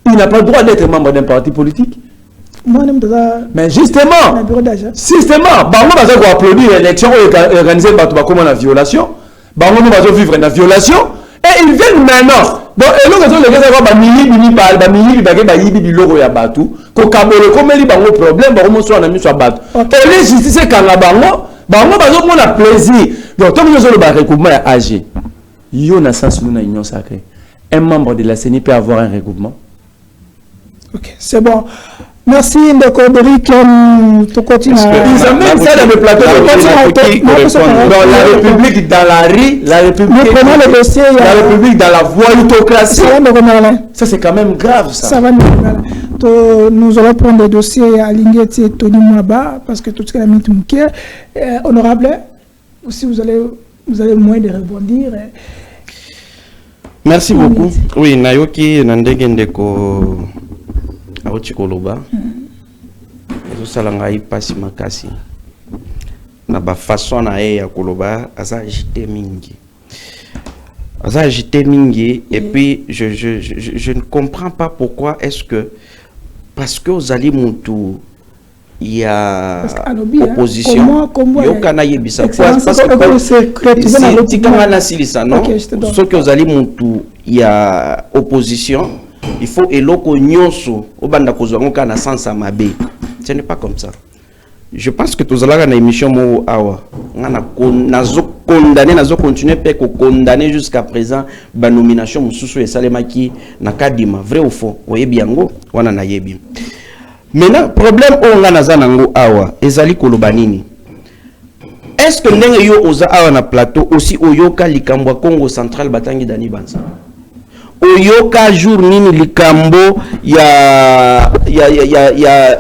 Il n'a pas le droit d'être membre d'un parti politique. Mais justement, Bango va applaudir l'élection organisée par la violation. Bango va vivre la violation. Et ils viennent maintenant. Donc, et là, les gars vont problème, et les justices, quand la Bango va plaisir. Donc, tout le monde va regroupement âgé. Il y a un sens dans l'union sacrée. Un membre de la CENI peut avoir un regroupement. Ok, c'est bon. Merci Ndeko Derick, tu continues. Ils amènent ça dans le plateau. Dans la République, dans la rue, la République, nous prenons le dossier, la République, dans la voyoucratie. Ça, c'est quand même grave, ça. Ça va, nous allons prendre le dossier à Lingeti et Tony Mwaba, parce que tout ce que la minute mouké. Honorable, aussi vous avez moins de rebondir. Merci beaucoup. Oui, Nayoki Nandege Ndeko Aochi Koloba. Salanga ipasi makasi. Na ba façon na ya Koloba asa agité mingi. Asa agité mingi et puis je ne comprends pas pourquoi est-ce que parce que aux Ali Moutou il y a opposition. Yokana yebisa parce que c'est ce que aux Ali Moutou il y a opposition. Il faut eloko nyonso obanda kozwango kana sansa mabe. Ce n'est pas comme ça. Je pense que tous allons na émission mo awa ngana nazo condamner nazo continuer pe ko condamner jusqu'à présent ba nomination mususu esalemaki na kadima vrai ou faux oyebi yango wana na yebi. Maintenant problème o ngana za nango awa ezali koloba nini? Est-ce que ndenge yo oza awa na plateau aussi oyoka likambo Congo central batangi Dani Banza? Oyoka jour nini likambo ya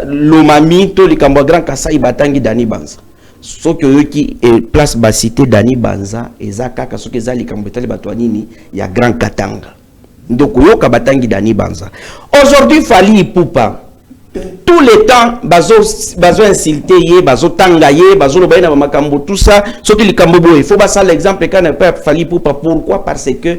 Lomami to likambo Grand Kasai batangi Dani Banza? Soki oyoki place ba cité Dani Banza ezaka ka soki za likambo etali batwa nini ya Grand Katanga. Donc oyoka batangi Dani Banza. Aujourd'hui Fally Ipupa tout le temps bazo insulter ye bazo tanga ye bazo loba na makambo tout ça soki likambo boye il faut basa l'exemple quand ne pas Fally Ipupa. Pourquoi? Parce que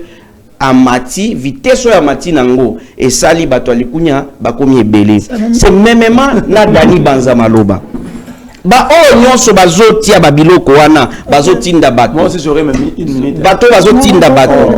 amati vitesse ya mati nango et sali bato likunya bakomi ebele c'est mêmement na Dani Banza maloba ba o nyonso bazotia babiloko wana bazotinda bato. Moi aussi j'aurais même mis une minute. Bato bazotinda bato.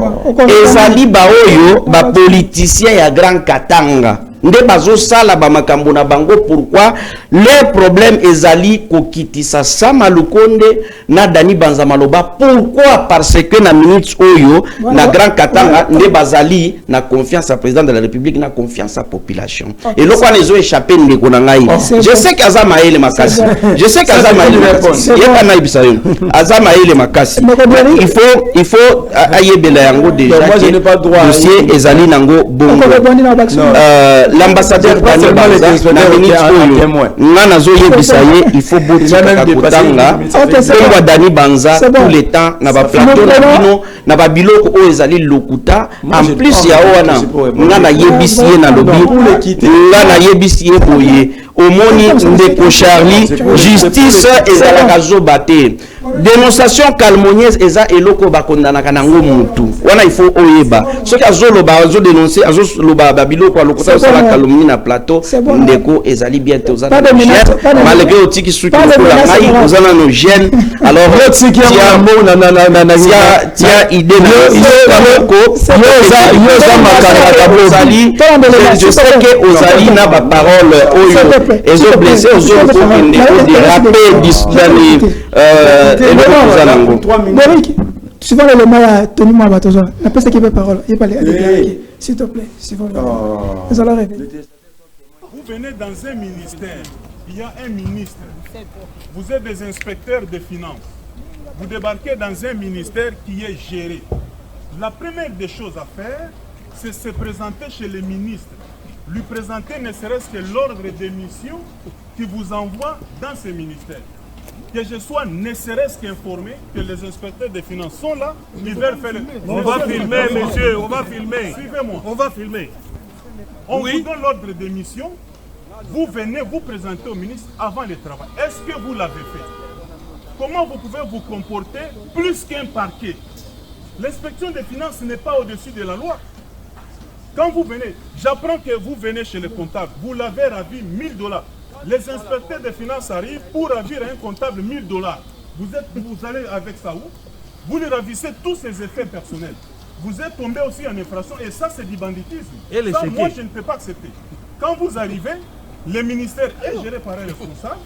Ezali ba oyo ba politicien ya Grand Katanga. Nde bazo sala ba makambo na bango. Pourquoi le problème ezali kokitisa Sama Lukonde na Dani Banza Maloba. Pourquoi? Parce que na minute oyo na Grand Katanga nde bazali na confiance à président de la République, na confiance à population. Et lo kwa les échappé ndeko na ngai. Je sais qu'Azama ele makasi. Je sais qu'Azama ele makasi. Yeba na ibisa yo. Azama ele makasi. Il faut ayebela yango déjà que dossier ezali nango bongo. L'ambassadeur Dani Banza na minute oyo ngana zo yebisa ye il faut botika kakotanga kwa Dani Banza tout le temps na ba plateau na bino na ba biloko o ezali lokuta en plus ya wana ngana yebisi ye na lobi ngana yebisi ye boye omoni ndeko Charlie justice ezalaka zobate dénonciation calomnieuse eza eloko bakondana kanango mutu wana il faut oyeba soki azoloba azo dénoncer azoloba babiloko alokota sala calomnie na plateau ndeko ezali bientôt za malgré otiki suki la ngai ozana no gêne alors otiki tia idée ko yoza makaka ozali je sais que ozali na ba parole oyo ezo blessé ozo ko déraper disdani Boric, suivant l'élément à Tony Mabatozo, la peste qui veut parole, il parle s'il te plaît, suivant nous allons révéler. Vous venez dans un ministère, il y a un ministre, vous êtes des inspecteurs des finances, vous débarquez dans un ministère qui est géré. La première des choses à faire, c'est se présenter chez le ministre, lui présenter ne serait-ce que l'ordre des missions qui vous envoie dans ce ministère. Que je sois ne serait-ce qu'informé que les inspecteurs des finances sont là, ils veulent faire le... On va filmer, monsieur, on va filmer. Suivez-moi. On va filmer. On vous donne l'ordre de mission, vous venez vous présenter au ministre avant le travail. Est-ce que vous l'avez fait? Comment vous pouvez vous comporter plus qu'un parquet? L'inspection des finances n'est pas au-dessus de la loi. Quand vous venez, j'apprends que vous venez chez le comptable, vous l'avez ravi 1000 $. Les inspecteurs des finances arrivent pour ravir un comptable 1000 $. Vous allez avec ça où? Vous lui ravissez tous ses effets personnels. Vous êtes tombé aussi en infraction et ça c'est du banditisme. Ça, moi je ne peux pas accepter. Quand vous arrivez, le ministère est géré par un responsable,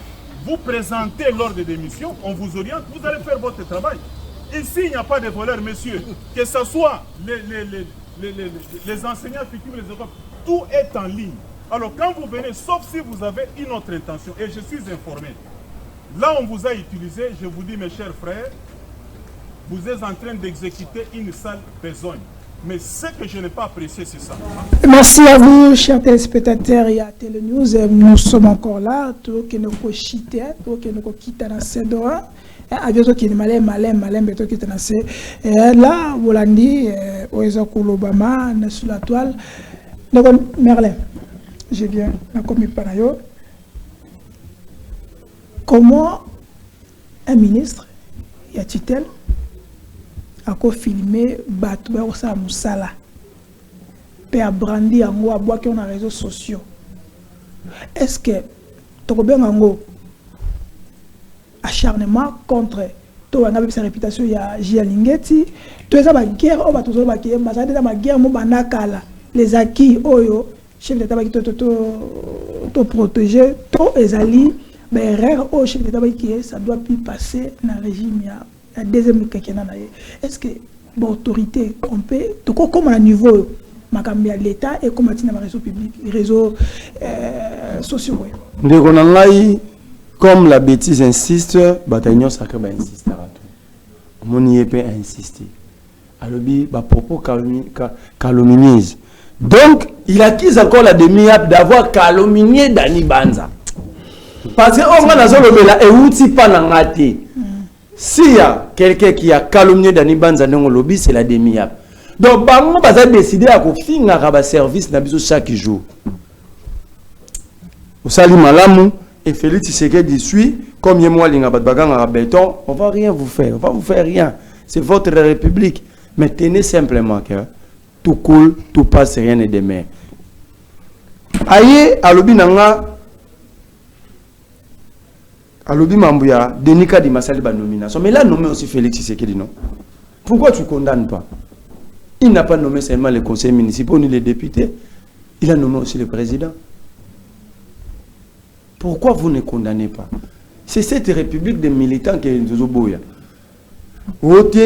vous présentez l'ordre de mission, on vous oriente, vous allez faire votre travail. Ici il n'y a pas de voleurs, messieurs. Que ce soit les enseignants fictifs, les écoles, tout est en ligne. Alors quand vous venez, sauf si vous avez une autre intention, et je suis informé, là on vous a utilisé, je vous dis mes chers frères, vous êtes en train d'exécuter une sale besogne. Mais ce que je n'ai pas apprécié, c'est ça. Merci à vous, chers téléspectateurs et à Télénews. Nous sommes encore là, tout que nous cochité, tout que nous quittons dans ces doigts. Avion qui est malin, beto qui est dans ces. Là, vous l'avez dit, Oeza Obama, sur la toile. Donc, Merlin. Je viens à commis par ailleurs. Comment un ministre, y a-t-il, a filmé Batouba au Moussala, Père Brandi en haut à bois qui ont les réseaux sociaux? Est-ce que tu as bien un acharnement contre toi, avec sa réputation, il y a Gialingeti, tu es à la guerre, on va toujours la guerre, mais ça a ma guerre, les acquis, oyo. Chef d'État qui te protéger, tout les alliés, mais rare au chef d'État qui est, ça doit plus passer dans le régime, il y a deuxième quelqu'un. Est-ce que l'autorité, on peut, comme à niveau de l'État et comme à les réseaux publics, les réseaux sociaux? Comme la bêtise insiste, Bataillon Sacré va insister à tout. Mon IEP a insisté. Alors, propos calomnieuse. Donc, il accuse encore la demi-app d'avoir calomnié Dani Banza. Parce qu'on a dit et outil pas n'engagé. S'il y a quelqu'un qui a calomnié Dani Banza dans le lobby, c'est la demi-app. Donc, on va décider à finir un service chaque jour. Au salut Malamou et Félix Tshisekedi suit, comme il moi béton, on va rien vous faire, on va vous faire rien. C'est votre république. Mais tenez simplement que tout coule, tout passe, rien n'est demain. Aïe, à l'obinanga, Alobi Mambouya, Denika di Massali ba nomination. Mais là, nommé aussi Félix Tshisekedi, non? Pourquoi tu ne condamnes pas? Il n'a pas nommé seulement les conseils municipaux ni les députés. Il a nommé aussi le président. Pourquoi vous ne condamnez pas? C'est cette république des militants qui est Nzozoboya. Vote,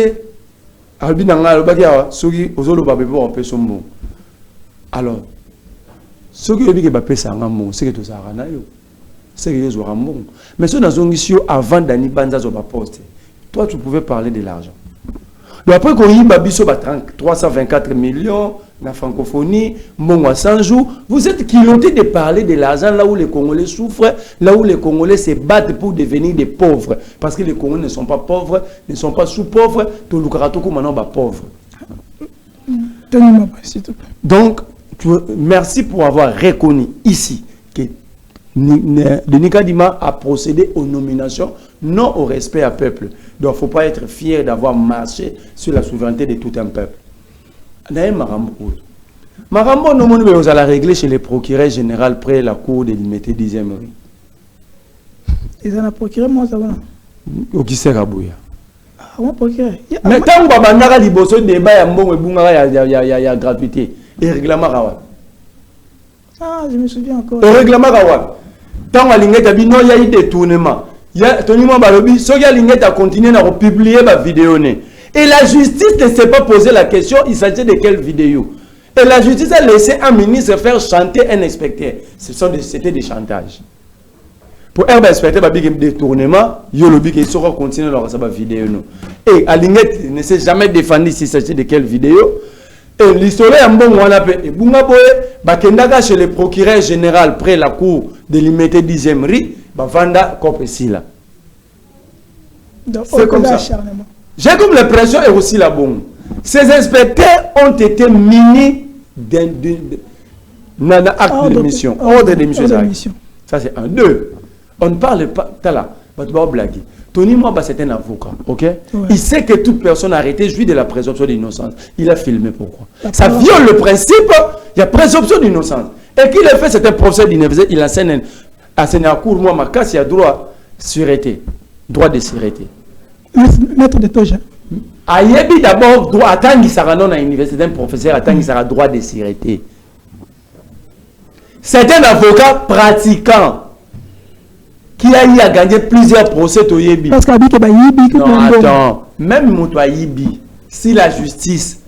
Albi Nanga, Albagia, Sogi, Ozolo Babebo, Opé Sombo. Alors, ce qui est Babé Sangamo, c'est que tout ça a c'est que les gens ont. Mais ceux dans un issue avant d'Ani Banza Zoba poste, toi tu pouvais parler de l'argent. Donc après qu'on y a 324 millions, la francophonie, bon 100 jours, vous êtes kilomètres de parler de l'argent là où les Congolais souffrent, là où les Congolais se battent pour devenir des pauvres. Parce que les Congolais ne sont pas pauvres, ne sont pas sous-pauvres, tout le Karatoko maintenant est pauvre. Donc, merci pour avoir reconnu ici que Denis Kadima a procédé aux nominations, non au respect à peuple. Donc, il ne faut pas être fier d'avoir marché sur la souveraineté de tout un peuple. Marambo, nous allons régler chez les procureurs généraux près la cour de l'immédiat 10e rue. Ils ont procureur, moi, ça va. Au qui sert à bouillir. Ah, procureur. Mais tant que vous avez un débat, il y a gratuité. Et règlement Rawat. Ah, je me souviens encore. Et règlement Rawat. Tant que vous avez non, il y a eu des détournements. Il y a Tony Mambalobi, si vous avez continué à publier ma vidéo. Et la justice ne s'est pas posé la question, il s'agit de quelle vidéo. Et la justice a laissé un ministre faire chanter un inspecteur. C'était des chantages. Pour un inspecteur, il y a des détournements, il y a des gens qui continuent à faire vidéo. Et Alinget ne s'est jamais défendu s'il s'agit de quelle vidéo. Et l'histoire est un bon moment. Et Bungaboye, chez le procureur général près la cour de l'immédiat 10e rue, Vanda Kopesila. C'est comme ça. J'ai comme l'impression et aussi la bombe. Ces inspecteurs ont été munis d'un acte de mission. Ordre de mission. Ça c'est un. Deux. On ne parle pas. Tala, blague. Tony Mwamba c'est un avocat, ok? Ouais. Il sait que toute personne arrêtée jouit de la présomption d'innocence. Il a filmé pourquoi? Ça viole le principe. Il y a présomption d'innocence. Et qu'il a fait, c'est un professeur d'université. Il enseigne à Sénécourt, moi, ma casse, il y a droit sûreté. Droit de sûreté. Maître de Toja. Ayebi d'abord droit attendre qu'il sera non à l'université un professeur attendre qu'il sera droit de sûreté. C'est un avocat pratiquant qui a eu à gagner plusieurs procès au Yebi. Parce qu'il non, attends, même Moutoua Yebi, si la justice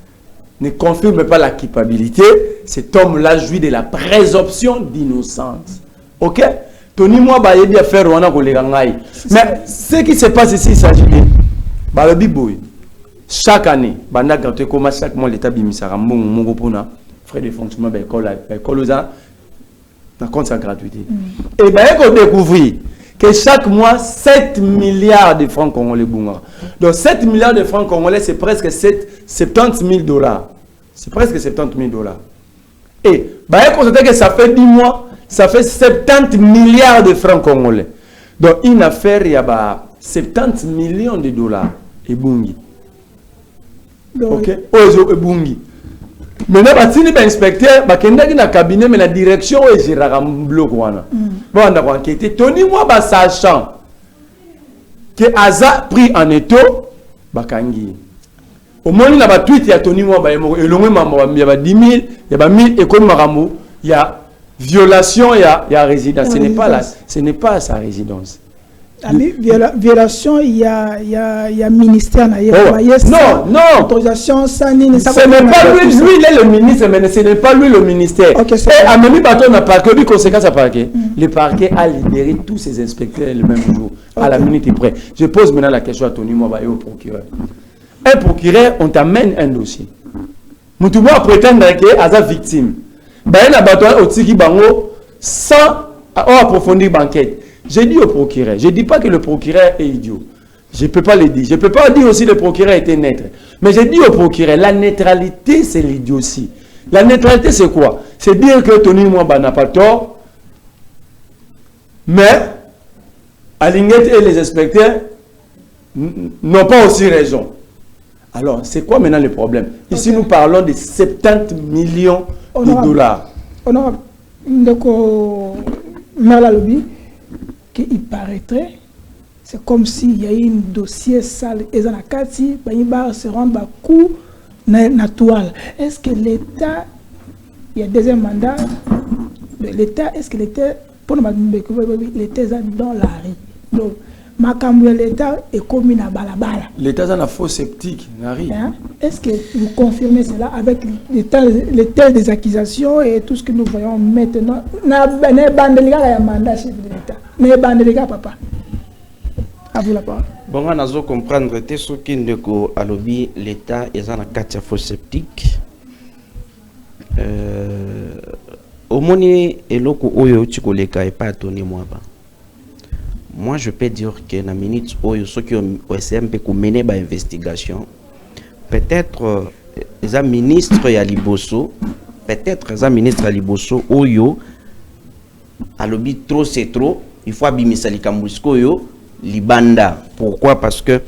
ne confirme pas la culpabilité, cet homme-là jouit de la présomption d'innocence. Ok? Tony Mwamba Yebi a fait Rwanda pour les gangaï. Mais ce qui se passe ici, il s'agit de Balobi Boy. Chaque année, chaque mois, l'État bimisara mon frais de fonctionnement de l'école aux ans, dans compte sa gratuité. Et bien, il faut découvrir que chaque mois, 7 milliards de francs congolais. Donc, 7 milliards de francs congolais, c'est presque 70 000 dollars. C'est presque 70 000 dollars. Et ben, il faut constater que ça fait 10 mois, ça fait 70 milliards de francs congolais. Donc, une affaire, il y a 70 millions de dollars. Et bungi. Ok? Ozo et bungi. Maintenant, si les inspecteurs, ils sont dans le cabinet, mais la direction est bloc. Bon, on a enquêté. Tony Mwamba, sachant que Aza pris en étau, Bakangi. Au moins, il y a un tweet, il y a Tony Mwamba, il y a 10 000, il y a 1000 écoles Maramou, il y a violation, il y a résidence. Ce n'est pas sa résidence. Violation, il y a ministère. Non. Autorisation, ce n'est pas lui, il est le ministre, mais ce n'est pas lui le ministère. Okay, et à Memi Baton n'a pas que conséquence à parquet. Le parquet a libéré tous ses inspecteurs le même jour, à la minute près. Je pose maintenant la question à Tony Mwamba et au procureur. Un procureur, on t'amène un dossier. Moutouba prétendre qu'il est victime. Il a battu au Tiki Bango sans approfondir l'enquête. J'ai dit au procureur, je ne dis pas que le procureur est idiot. Je ne peux pas le dire. Je ne peux pas dire aussi que le procureur était neutre. Mais j'ai dit au procureur, la neutralité, c'est l'idiotie. La neutralité, c'est quoi? C'est dire que Tony Mwamba n'a pas tort, mais Alinget et les inspecteurs n'ont pas aussi raison. Alors, c'est quoi maintenant le problème? Ici, nous parlons de 70 millions de dollars. Honorable, Merla Lobi, qu'il paraîtrait c'est comme s'il y a eu un dossier sale et dans la kati ba se rendre ba coup na toile. Est-ce que l'État, il y a deuxième mandat de l'État, est-ce que l'État pour l'État est dans la rue? Donc makambo l'État est commis na balabala. L'État est un faux sceptique na rue. Est-ce que vous confirmez cela avec les telles des accusations et tout ce que nous voyons maintenant? Na bandelika ya mandat chef de l'État. Na bandelika papa. À vous la parole. Bon, on a comprendre que ce qui ne ko alobi l'État est en cas faux sceptique. Au moni eloko oyo tikoleka et pas toni moi ba. Moi je peux dire que na minute oyo ceux qui ont SMP ko mener ba investigation peut-être les ministres ya Liboso, peut-être les ministres ya Liboso oyo alobi trop c'est trop, il faut abimisa likambusko yo libanda. Pourquoi? Parce que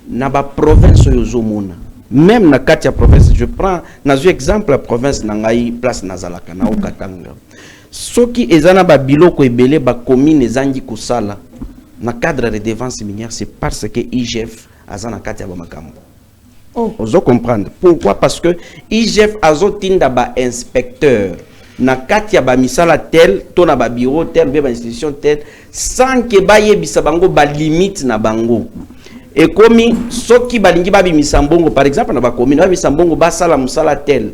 na ba province yozomona, même na katia province, je prends na exemple la province nangai place nazalaka na Okatanga, soki ezana ba biloko ebele ba commune ezangi kusala na cadre de défense minière, c'est parce que IGF azana katia ba makambo. Ozo comprendre pourquoi? Parce que IGF azotinda ba inspecteur na katia ba misala tel to na ba bureau tel ba institution tel sans que ba yebisa bango ba limite na bango. Et comme soki balingi ba bimisa mbongo par exemple na ba commune ba bimisa mbongo ba sala musala tel,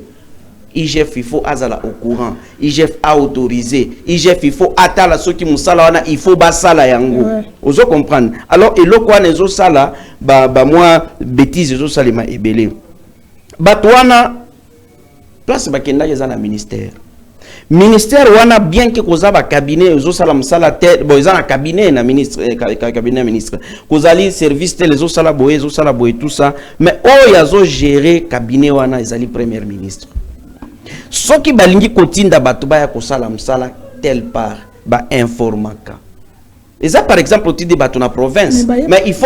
IGF il faut azala au courant, IGF a autorisé, IGF il faut atala soki musala wana il faut ba sala yango. Ozo comprendre. Alors eloko wana ezo sala ba moi bêtise ezo salema ebele. Batwana place ba kenda ezana ministère. Ministère wana bien que kozaba cabinet zo sala msala tête bo ezana cabinet na ministre cabinet ministre kozali service tel zo sala boye tout ça, mais o yazo gérer cabinet wana ezali premier ministre. Soki balingi kotinda bato ba ya kosala msala tel part ba informaka. Et ça par exemple au titre de bato na province, mais il faut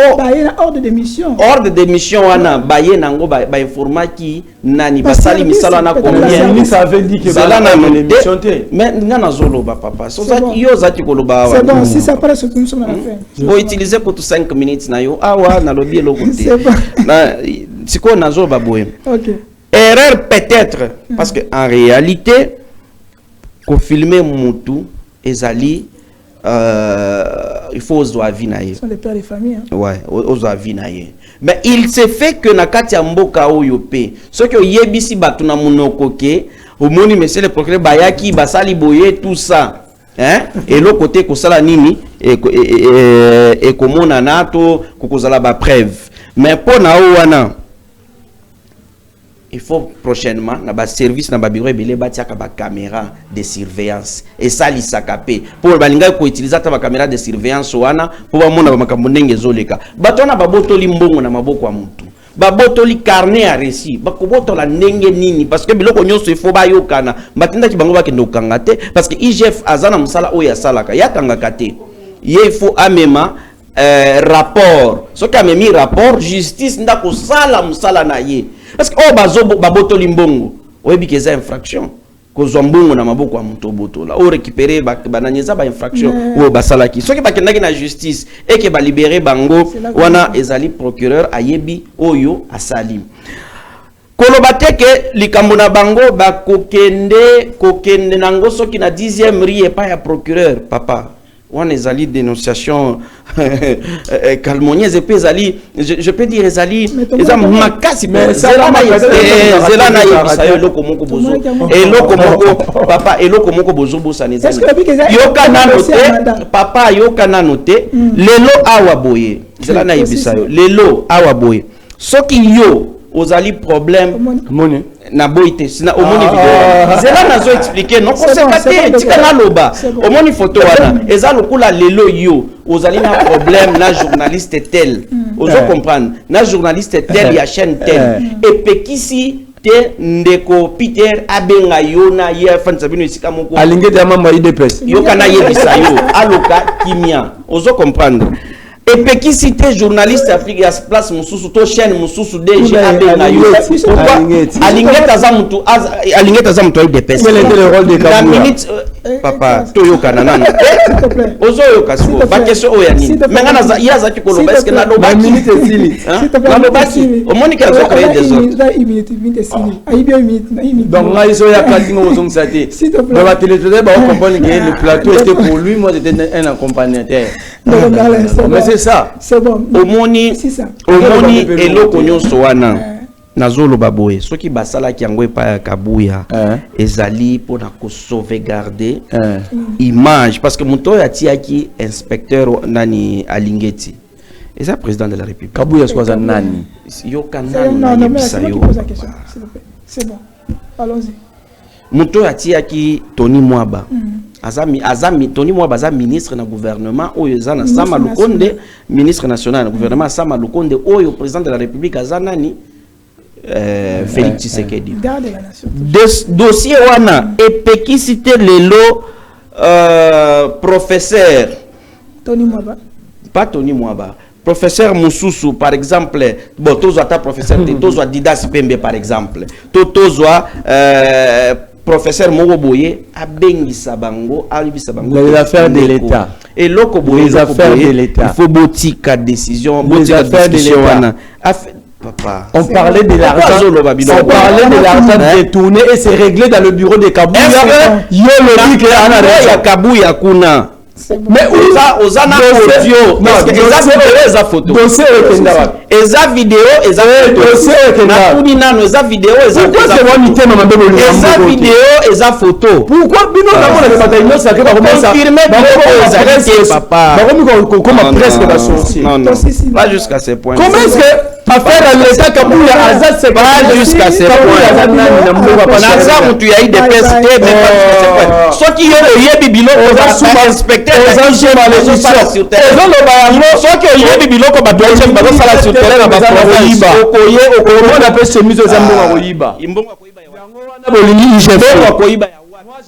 ordre de mission. Ordre de mission wana baye nango ba informaki nani basali misala na combien ni ça veut dire que ça na mission té. Mais ngana zolo ba papa. So ça yo zati koloba. C'est bon, si ça passe ce que nous sommes à la fin. Faut utiliser pour 5 minutes na yo. Awa na lobi lo côté. Na siko na zo ba boye. OK. Erreur peut-être parce que en réalité ko filmer mutu ezali il faut aux vinaye. Ce sont les pères de famille. Ouais, aux vinaye. Mais il se fait que na kati ya mboka oyo pe, ce que yebisi batuna munoko ke, au moni monsieur le procureur bayaki basali boye tout ça. Hein? Et l'autre côté ko sala nini et komona nato kokozala ba preuve. Mais pour na wana il faut prochainement na ba service na ba bureau belé batiaka ba caméra de surveillance et ça li sakapé pour balinga ko utiliser ta ba caméra de surveillance wana pour ba mona ba makambo ndenge zoleka batona ba botoli mbongo na maboko ya mutu ba botoli carnet à récit ba ko botola ndenge nini parce que biloko nyonso il faut ba yokana batinda ki bango ba kendo kangate parce que IGF azana musala oya salaka ya kangaka te il faut amema rapport so ka memi rapport justice ndako sala musala na ye. Parce que oh baboto limbongo oyebi keza infraction kozwa mbongo na maboko ya muto botola o récupérer bananyeza ba infraction o basalaki soki bakendaki na justice et que ba libérer bango wana ezali procureur ayebi oyo asali koloba te ke likambo na bango ba kokende nango soki na 10e rie pa ya procureur papa on ezali dénonciation calmonies et puis ezali je peux dire ezali makasi mais zela na yebisayo eloko moko bozo eloko moko papa eloko moko bozo bosa nezali yoka nano te papa yoka nano te lelo awa boye zela na yebisayo lelo awa boye soki yo ozali problème moni na boite sina omoni video zela nazo expliquer non conséquenté tikala loba omoni photo wana eza lokula lelo yo ozali na problème na journaliste tel ozo comprendre na journaliste tel ya chaîne tel et pekisi te ndeko Peter abenga yo na ye fansa bino isika moko alingete ya mama IDPS yo kana yebisa yo aloka kimia ozo comprendre et puis qui cite journaliste Afrique ya place mususu to chaîne mususu DG abenga yo pourquoi alingeta za mtu IDPS quel était le rôle de Kabila la minute papa toyoka nanana ozo yoka siko ba question oya nini menga na ya za kikoloba est-ce que na loba minute esili na loba o monique a créé des autres donc là ils ont ya katingo ozong sate dans la télévision ba on comprend que le plateau était pour lui, moi j'étais un accompagnateur. Mais c'est ça. C'est bon. Omoni eloko nyonso wana nazolo baboye soki basala ki yango epa kabuya ezali pour na ko sauvegarder image parce que moto atiaki inspecteur nani Alingeti et ça président de la République kabuya soit nani yo kanani na yebisa yo c'est bon allons-y moto atiaki Tony Mwaba azami Tony Mwaba za ministre na gouvernement oyo za na Sama Lukonde ministre national na gouvernement Sama Lukonde oyo président de la République azanani Félix Tshisekedi dossier wana epekisite lelo professeur Tony Mwaba pas Tony Mwaba professeur Mususu par exemple bon tozo ata professeur tozo Didas Pembe par exemple tozo professeur Mogoboye abengisa bango alibisa bango les affaires de l'état et loko boye les affaires de l'état il faut botika décision les affaires de l'état papa on parlait de l'argent détourné et c'est réglé dans le bureau de Kabouya yo le dit que ana ya Kabouya kuna mais ozana audio eza photo dossier ekenda eza vidéo eza dossier ekenda kuni nano eza vidéo eza vidéo eza photo pourquoi bino na mona ba taino ça que ba commencer ba comme presque ba sorcier pas jusqu'à ce point comment est-ce que affaire à l'état Kabouya azat c'est pas jusqu'à ce point na ça mutu ya IDPS mais pas jusqu'à ce point soki yo yebi biloko za suma inspecteur Moi